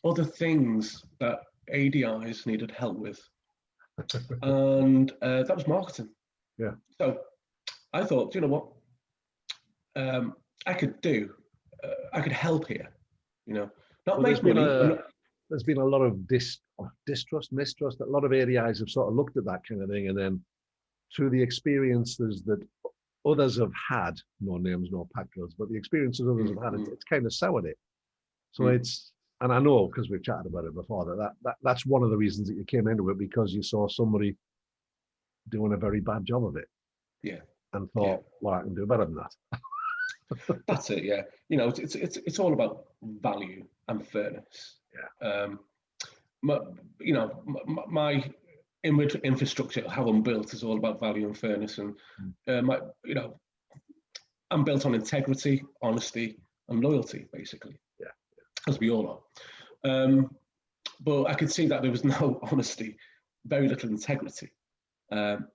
other things that ADIs needed help with. And that was marketing. Yeah. So I thought, you know what? I could help here, you know, not make money. There's been a lot of distrust, mistrust. A lot of ADIs have sort of looked at that kind of thing, and then through the experiences that others have had, no names, no packers, but the experiences others have had, it's kind of soured it. So it's, and I know because we've chatted about it before, that's one of the reasons that you came into it, because you saw somebody doing a very bad job of it. Yeah. And thought, well, I can do better than that. That's it. Yeah. You know, it's all about value and fairness. Yeah. My infrastructure, how I'm built, is all about value and fairness, and I'm built on integrity, honesty, and loyalty, basically. Yeah. As we all are. But I could see that there was no honesty, very little integrity, and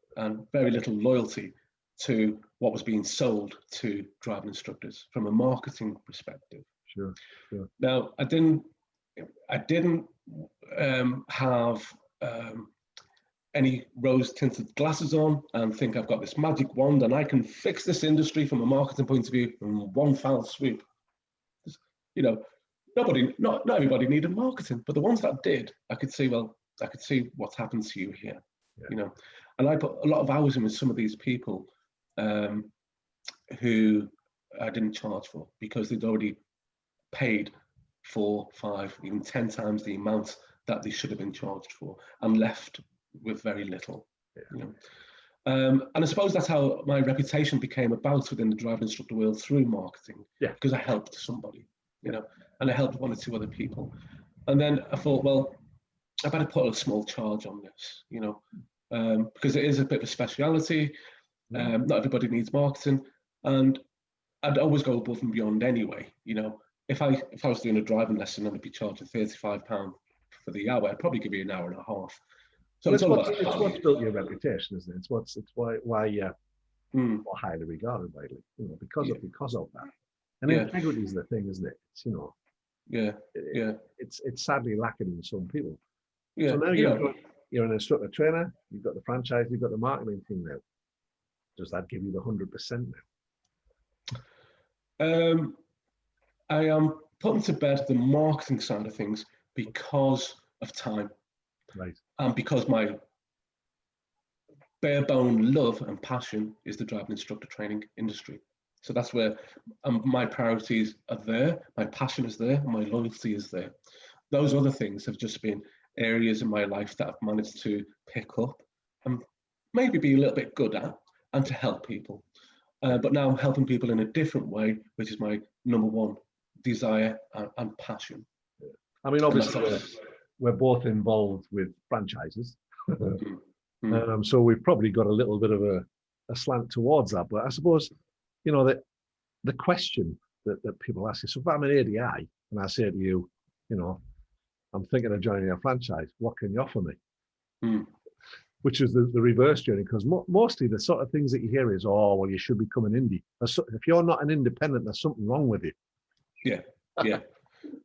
very little loyalty to what was being sold to driving instructors from a marketing perspective. Sure. Now, I didn't have any rose-tinted glasses on and think I've got this magic wand and I can fix this industry from a marketing point of view in one foul swoop. You know, not everybody needed marketing, but the ones that did, I could see what's happened to you here. Yeah. You know, and I put a lot of hours in with some of these people who I didn't charge for because they'd already paid 4, 5, even 10 times the amount that they should have been charged for, and left with very little. Yeah. You know, and I suppose that's how my reputation became about within the driving instructor world, through marketing. Yeah. Because I helped somebody, you know, and I helped 1 or 2 other people, and then I thought, well, I better put a small charge on this, you know, because it is a bit of a speciality. Not everybody needs marketing, and I'd always go above and beyond anyway. You know, if I was doing a driving lesson and I'd be charging £35 for the hour, I'd probably give you an hour and a half. So it's what's built your reputation, isn't it? It's why you're more highly regarded widely, you know, because of that. And integrity is the thing, isn't it? It's, you know, it's sadly lacking in some people. Yeah. So now you're an instructor trainer, you've got the franchise, you've got the marketing thing now. Does that give you the 100% now? I am putting to bed the marketing side of things because of time. Right. And because my bare bone love and passion is the driving instructor training industry. So that's where my priorities are there, my passion is there, and my loyalty is there. Those other things have just been areas in my life that I've managed to pick up and maybe be a little bit good at, and to help people. But now I'm helping people in a different way, which is my number 1 desire and passion. I mean, obviously, we're both involved with franchises. So we've probably got a little bit of a slant towards that. But I suppose, you know, that the question that people ask is, so if I'm an ADI and I say to you, you know, I'm thinking of joining a franchise, what can you offer me? Which is the reverse journey, because mostly the sort of things that you hear is, oh, well, you should become an indie. If you're not an independent, there's something wrong with you. Yeah.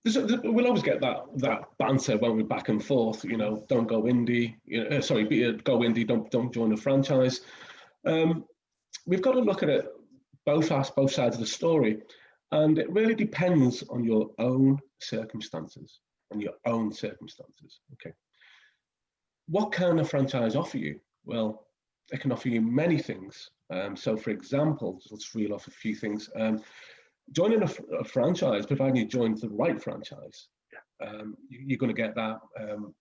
We'll always get that banter when we're back and forth. You know, don't go indie. You know, go indie. Don't join a franchise. We've got to look at it both sides of the story, and it really depends on your own circumstances Okay. What can a franchise offer you? Well, it can offer you many things. So, for example, let's reel off a few things. joining a franchise, providing you join the right franchise, you're going to get that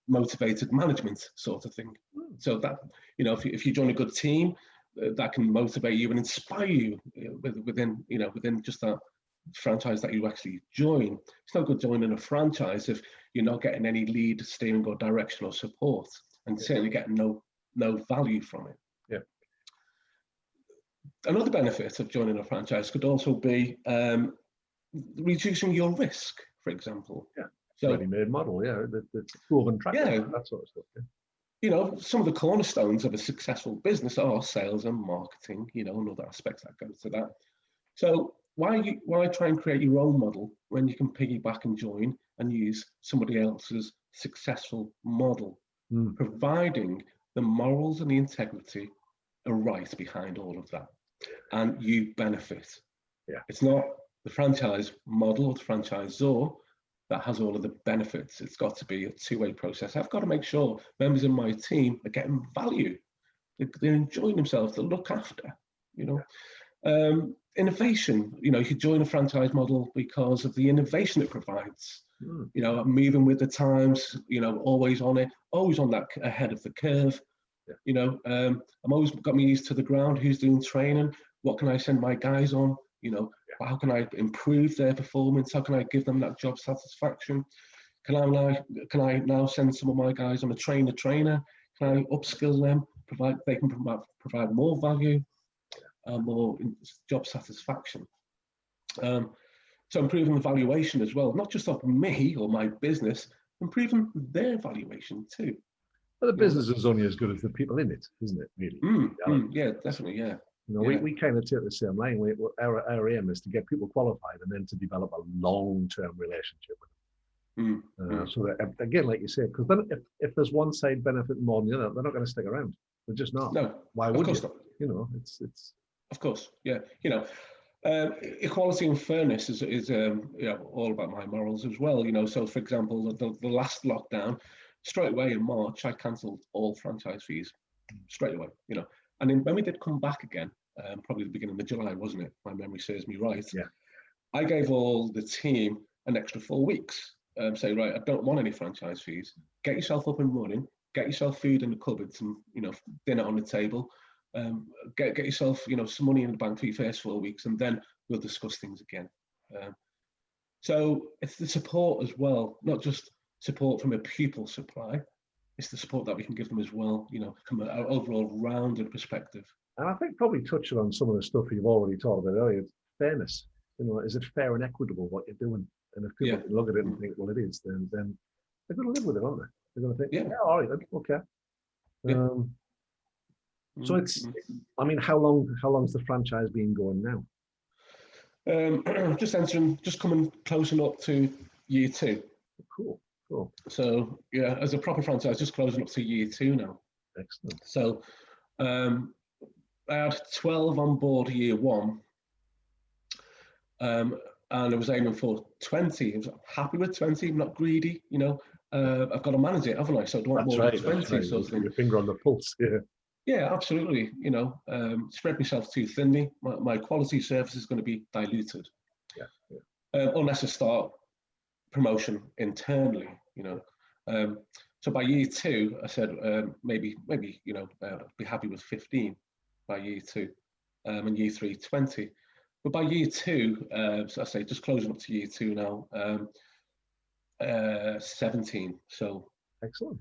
motivated management sort of thing. So that, if you join a good team, that can motivate you and inspire you within just that franchise that you actually join. It's no good joining a franchise if you're not getting any lead, steering, or direction or support, and certainly getting no value from it. Yeah. Another benefit of joining a franchise could also be reducing your risk, for example. Yeah. So, ready-made model, the proven track record, that sort of stuff. Yeah. Some of the cornerstones of a successful business are sales and marketing, and other aspects that go to that. So why try and create your own model when you can piggyback and join and use somebody else's successful model, providing the morals and the integrity are right behind all of that, and you benefit. Yeah. It's not the franchise model or the franchisor that has all of the benefits. It's got to be a two-way process. I've got to make sure members of my team are getting value. They're enjoying themselves. They're looked after. Innovation. You could join a franchise model because of the innovation it provides. Moving with the times. Always on it. Always on that ahead of the curve. Yeah. I'm always got me used to the ground. Who's doing training? What can I send my guys on? How can I improve their performance? How can I give them that job satisfaction? Can I now send some of my guys on a trainer? Can I upskill them? They can provide more value, more job satisfaction. So improving the valuation as well, not just of me or my business, improving their valuation too. Well, the business is only as good as the people in it, isn't it? Really? Yeah, definitely. Yeah. We kind of take the same line. Our aim is to get people qualified and then to develop a long-term relationship with them. So that, again, like you say, because then if there's one side benefiting more than the other, they're not going to stick around. They're just not. No. Why would you? Not. It's. Of course, yeah. Equality and fairness is all about my morals as well. So for example, the last lockdown, straight away in March, I cancelled all franchise fees straight away. And then when we did come back again, probably the beginning of July, wasn't it? My memory serves me right. Yeah. I gave all the team an extra 4 weeks. Say, right, I don't want any franchise fees. Get yourself up and running. Get yourself food in the cupboards and dinner on the table. Get yourself some money in the bank for your first 4 weeks, and then we'll discuss things again. So it's the support as well, not just support from a pupil supply. It's the support that we can give them as well, from an overall rounded perspective. And I think probably touching on some of the stuff you've already talked about earlier, fairness. Is it fair and equitable what you're doing? And if people can look at it and think, well, it is, then they're going to live with it, aren't they? They're going to think, yeah, all right, then, okay. Yeah. So it's, how long's the franchise been going now? Just coming closing up to year 2. Cool. So yeah, as a proper franchise, just closing up to year 2 now. Excellent. So I had 12 on board year 1, and I was aiming for 20. I was happy with 20. I'm not greedy, I've got to manage it, haven't I? So I don't want more than 20. Right. Sort of thing. Your finger on the pulse. Yeah, absolutely. Spread myself too thinly. My quality service is going to be diluted. Unless I start promotion internally, So by year 2, I said maybe be happy with 15 by year 2, and year 3 20. But by year 2, so I say just closing up to year 2 now, 17. So excellent.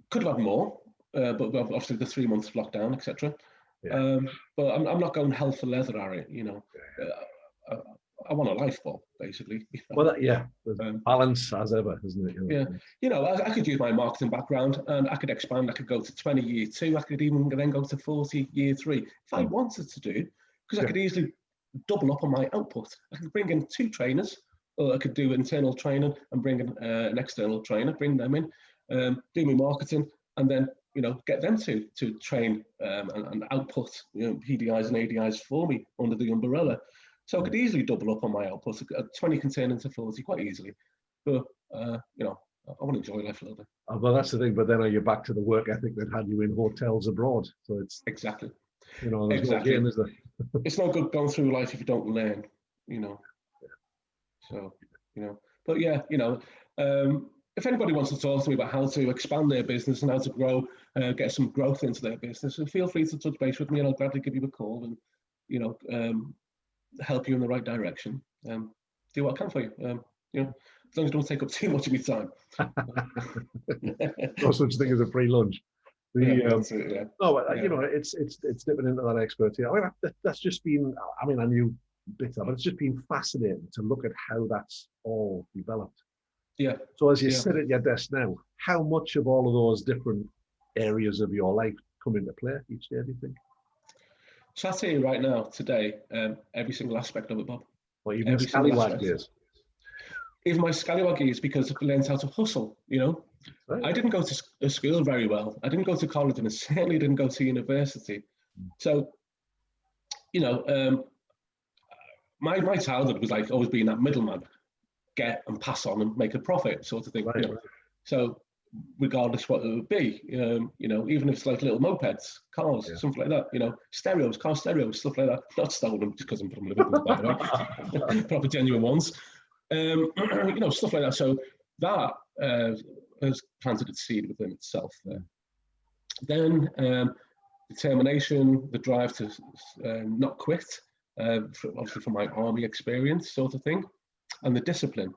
Could have had more, but obviously the 3 months lockdown, etc. Yeah. But I'm not going hell for leather, Harry. I want a life ball, basically. Well, balance as ever, isn't it? I could use my marketing background and I could expand. I could go to 20 year 2. I could even then go to 40 year 3 if I wanted to do, because I could easily double up on my output. I could bring in 2 trainers, or I could do internal training and bring in an external trainer, bring them in, do my marketing, and then get them to train and output PDIs and ADIs for me under the umbrella. So I could easily double up on my output. 20 can turn into 40 quite easily. But I want to enjoy life a little bit. Well, that's the thing. But then you're back to the work ethic that had you in hotels abroad. So it's exactly. There's no gain, is there? It's not good going through life if you don't learn. you know. So, you know, but yeah, you know, if anybody wants to talk to me about how to expand their business and how to grow, get some growth into their business, and feel free to touch base with me, and I'll gladly give you a call and, you know, help you in the right direction. Do what I can for you. You know, as long as it don't take up too much of your time. No such thing as a free lunch. That's it, yeah. No, Yeah. you know, it's dipping into that expertise. I mean, that's just been. I mean, I knew bits of it. It's just been fascinating to look at how that's all developed. Yeah. So as you Yeah. sit at your desk now, how much of all of those different areas of your life come into play each day, do you think? So I'll tell you right now, today, every single aspect of it, Bob. Or even Every single aspect. scallywag Even my scallywag is because I've learned how to hustle, you know. right? I didn't go to school very well. I didn't go to college, and I certainly didn't go to university. So, you know, my childhood was like always being that middleman, get and pass on and make a profit sort of thing. Right, You know? right. So, regardless what it would be, you know, even if it's like little mopeds, cars, something like that, you know, stereos, car stereos, stuff like that. Not stolen just because I'm from Liverpool, by the way, proper genuine ones. You know, stuff like that. So that has planted its seed within itself there. Then determination, the drive to not quit, obviously from my army experience sort of thing, and the discipline.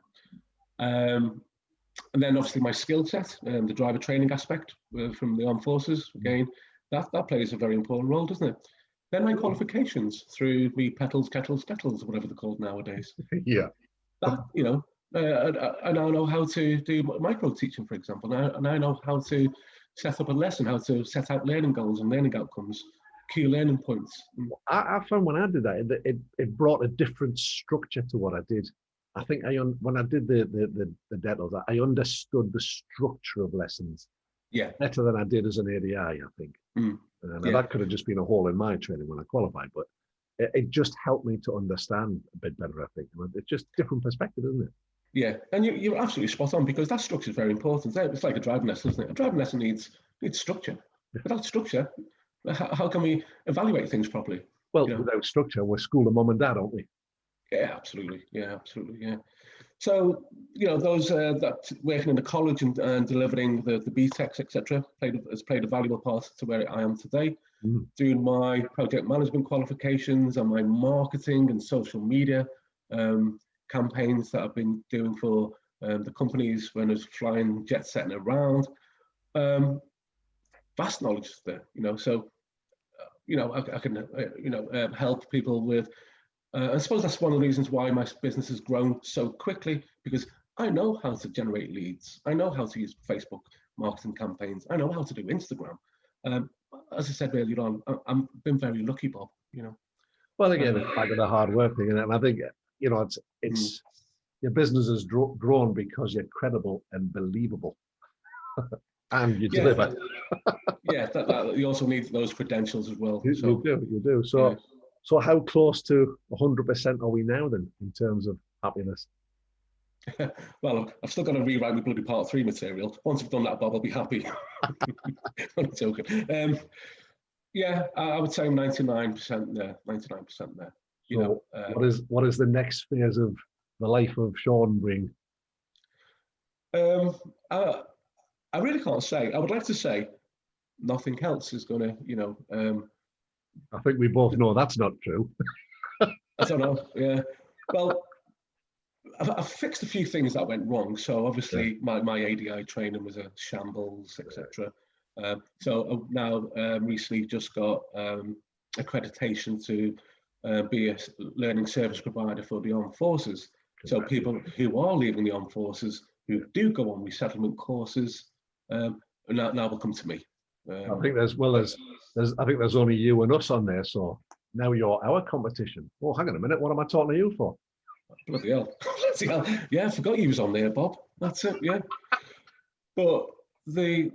And then obviously my skill set, the driver training aspect from the armed forces, again, that plays a very important role, doesn't it? Then my qualifications through the petals, kettles, kettles, whatever they're called nowadays. Yeah. That, you know, I now know how to do micro teaching, for example. And I know how to set up a lesson, how to set out learning goals and learning outcomes, key learning points. I found when I did that, it brought a different structure to what I did. I think when I did the details, I understood the structure of lessons better than I did as an ADI, I think. And that could have just been a hole in my training when I qualified, but it just helped me to understand a bit better, I think. It's just different perspective, isn't it? Yeah, and you're absolutely spot on, because that structure is very important. It's like a driving lesson, isn't it? A driving lesson needs structure. Without structure, how can we evaluate things properly? Well, you know? Without structure, we're school of mum and dad, aren't we? Yeah, absolutely. Yeah, absolutely. Yeah. So, you know, those that working in the college and delivering the BTECs, etc., has played a valuable part to where I am today. Doing my project management qualifications and my marketing and social media campaigns that I've been doing for the companies when I was flying, jet setting around. Vast knowledge there, you know. So, you know, I can, you know, help people with. I suppose that's one of the reasons why my business has grown so quickly, because I know how to generate leads. I know how to use Facebook marketing campaigns. I know how to do Instagram. As I said earlier on, I've been very lucky, Bob, you know. Well, again, it's back to the hard work thing. And I think, you know, it's your business has grown because you're credible and believable. And you deliver. That you also need those credentials as well. You do. So how close to 100% are we now then, in terms of happiness? Well, I've still got to rewrite my bloody part 3 material. Once I've done that, Bob, I'll be happy. I'm joking. Yeah, I would say 99% there. 99% there. You know, what is the next phase of the life of Shaun bring? I really can't say. I would like to say nothing else is going to, you know. I think we both know that's not true. I don't know. Yeah. Well, I've fixed a few things that went wrong. So obviously my ADI training was a shambles, etc. So now recently just got accreditation to be a learning service provider for the armed forces. So people who are leaving the armed forces, who do go on resettlement courses, now will come to me. I think there's only you and us on there, so now you're our competition. Oh, hang on a minute, what am I talking to you for? Bloody hell. Yeah, I forgot you was on there, Bob. That's it, yeah. But the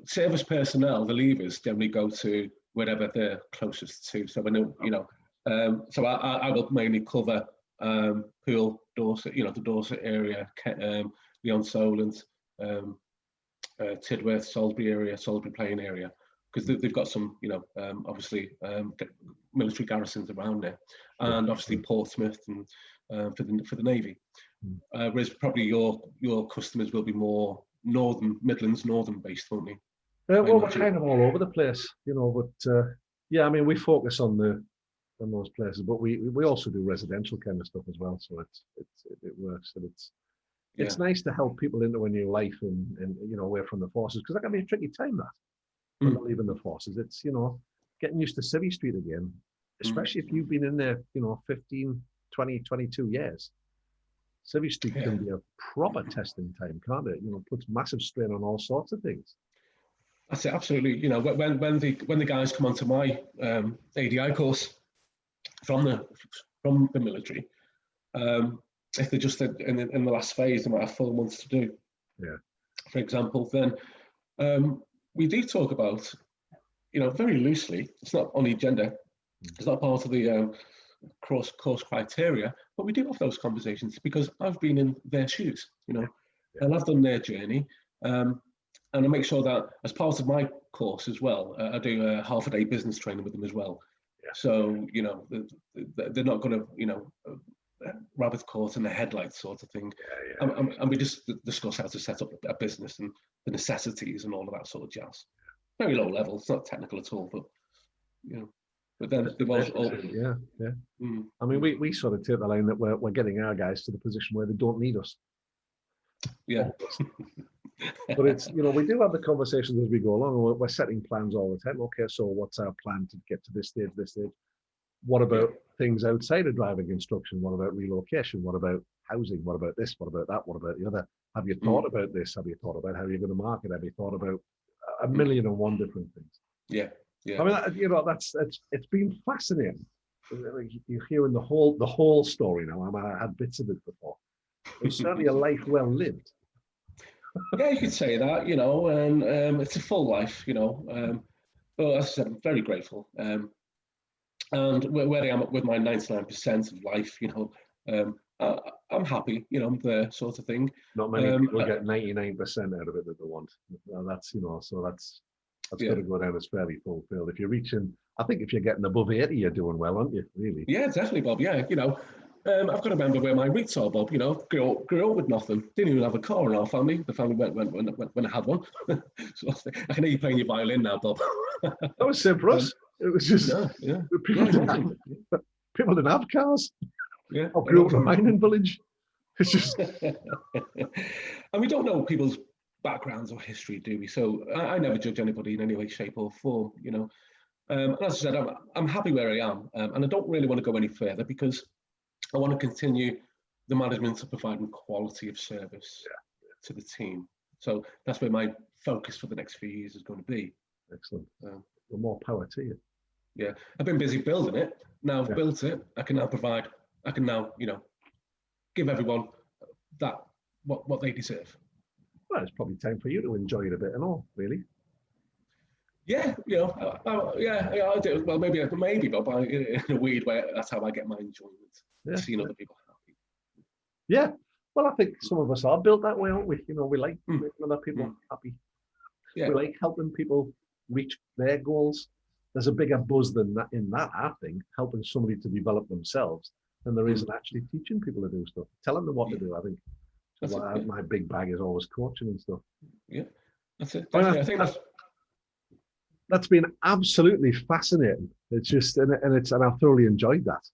service personnel, the leavers, generally go to wherever they're closest to. So I know, you know, so I will mainly cover Poole, Dorset, you know, the Dorset area, Leon Solent, Tidworth, Salisbury area, Salisbury Plain area. because they've got some, obviously military garrisons around there, and obviously Portsmouth and for the Navy. Whereas probably your customers will be more Midlands northern based, won't they? Well, we're kind of all over the place, but yeah, I mean, we focus on those places, but we also do residential kind of stuff as well. So it works, and it's nice to help people into a new life and away from the forces, because that can be a tricky time, that when they're leaving the forces. It's getting used to Civvy Street again, especially if you've been in there 15, 20, 22 years. Civvy Street can be a proper testing time, can't it? Puts massive strain on all sorts of things. That's it, absolutely. When the guys come onto my ADI course from the military, if they're just in the last phase, they might have 4 months to do. Yeah. For example, then we do talk about, very loosely. It's not only gender. It's not part of the course criteria, but we do have those conversations because I've been in their shoes, and I've done their journey. And I make sure that as part of my course as well, I do a half-a-day business training with them as well. Yeah. So, they're not going to, rabbit caught in the headlights sort of thing. And we just discuss how to set up a business and the necessities and all of that sort of jazz. Very low level. It's not technical at all, but, but then there was all. Yeah. I mean, we sort of take the line that we're getting our guys to the position where they don't need us. Yeah. But it's, we do have the conversations as we go along. We're setting plans all the time. Okay, so what's our plan to get to this stage, What about things outside of driving instruction? What about relocation? What about housing? What about this? What about that? What about the other? Have you thought about this? Have you thought about how you're going to market? Have you thought about a million and one different things? Yeah. I mean, it's been fascinating. You're hearing the whole story now. I had bits of it before. It's certainly a life well lived. Yeah, you could say that, and it's a full life, But as I said, I'm very grateful. And where I am with my 99% of life, I'm happy, I'm there, sort of thing. Not many people get 99% out of it that they want. That's, so that's got to go down as fairly fulfilled. If you're reaching, I think if you're getting above 80, you're doing well, aren't you, really? Yeah, definitely, Bob. Yeah, I've got to remember where my roots are, Bob. Grew up with nothing. Didn't even have a car in our family. The family went when I had one. So I can hear you playing your violin now, Bob. That was same for us. It was just people didn't have cars. Yeah, I grew up in a mining village. It's just, and we don't know people's backgrounds or history, do we? So I never judge anybody in any way, shape, or form. And as I said, I'm happy where I am, and I don't really want to go any further because I want to continue the management of providing quality of service to the team. So that's where my focus for the next few years is going to be. Excellent. Well, more power to you. Yeah, I've been busy building it. Now I've built it. I can now give everyone that what they deserve. Well, it's probably time for you to enjoy it a bit and all, really. Yeah, I do. Well, maybe, but in a weird way, that's how I get my enjoyment. Seeing other people happy. Yeah, well, I think some of us are built that way, aren't we? We like making other people happy. Yeah. We like helping people reach their goals. There's a bigger buzz than that in that, I think, helping somebody to develop themselves than there is in actually teaching people to do stuff, telling them what to do. I think my big bag is always coaching and stuff. Yeah, that's it. I think that's been absolutely fascinating. It's just, and I've thoroughly enjoyed that.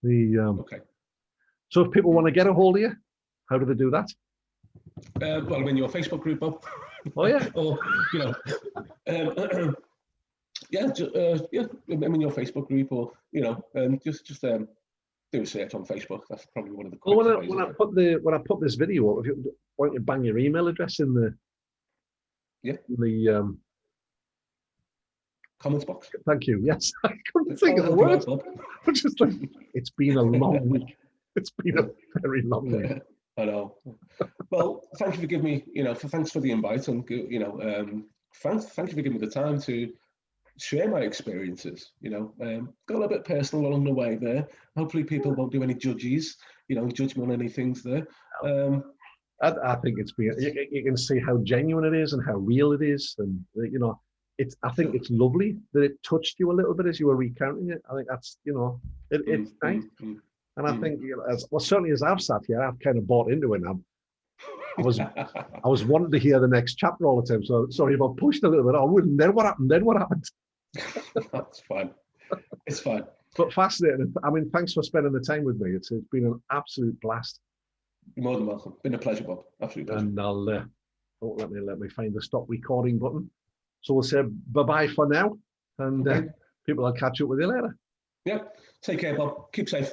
Okay. So if people want to get a hold of you, how do they do that? Well, I'm in your Facebook group, Bob. Oh yeah. Or I'm in your Facebook group, or just do a search on Facebook. That's probably one of the. Well, when I put this video up, if you want to bang your email address in the comments box. Thank you. Yes, I couldn't think of the word. I'm just like, it's been a long week. It's been a very long week. I know. Well, thank you for giving me, thanks for the invite, and thank you for giving me the time to share my experiences. Got a little bit personal along the way there. Hopefully, people won't do any judge me on any things there. I think it's been. You can see how genuine it is and how real it is, and I think it's lovely that it touched you a little bit as you were recounting it. I think that's, it's nice. And I think, certainly as I've sat here, I've kind of bought into it now. I was wanting to hear the next chapter all the time. So sorry if I pushed a little bit. I wouldn't. Then what happened? That's fine. It's fine. But fascinating. I mean, thanks for spending the time with me. It's been an absolute blast. You're more than welcome. Been a pleasure, Bob. Absolute pleasure. And I'll let me find the stop recording button. So we'll say bye-bye for now, and people will catch up with you later. Yeah. Take care, Bob. Keep safe.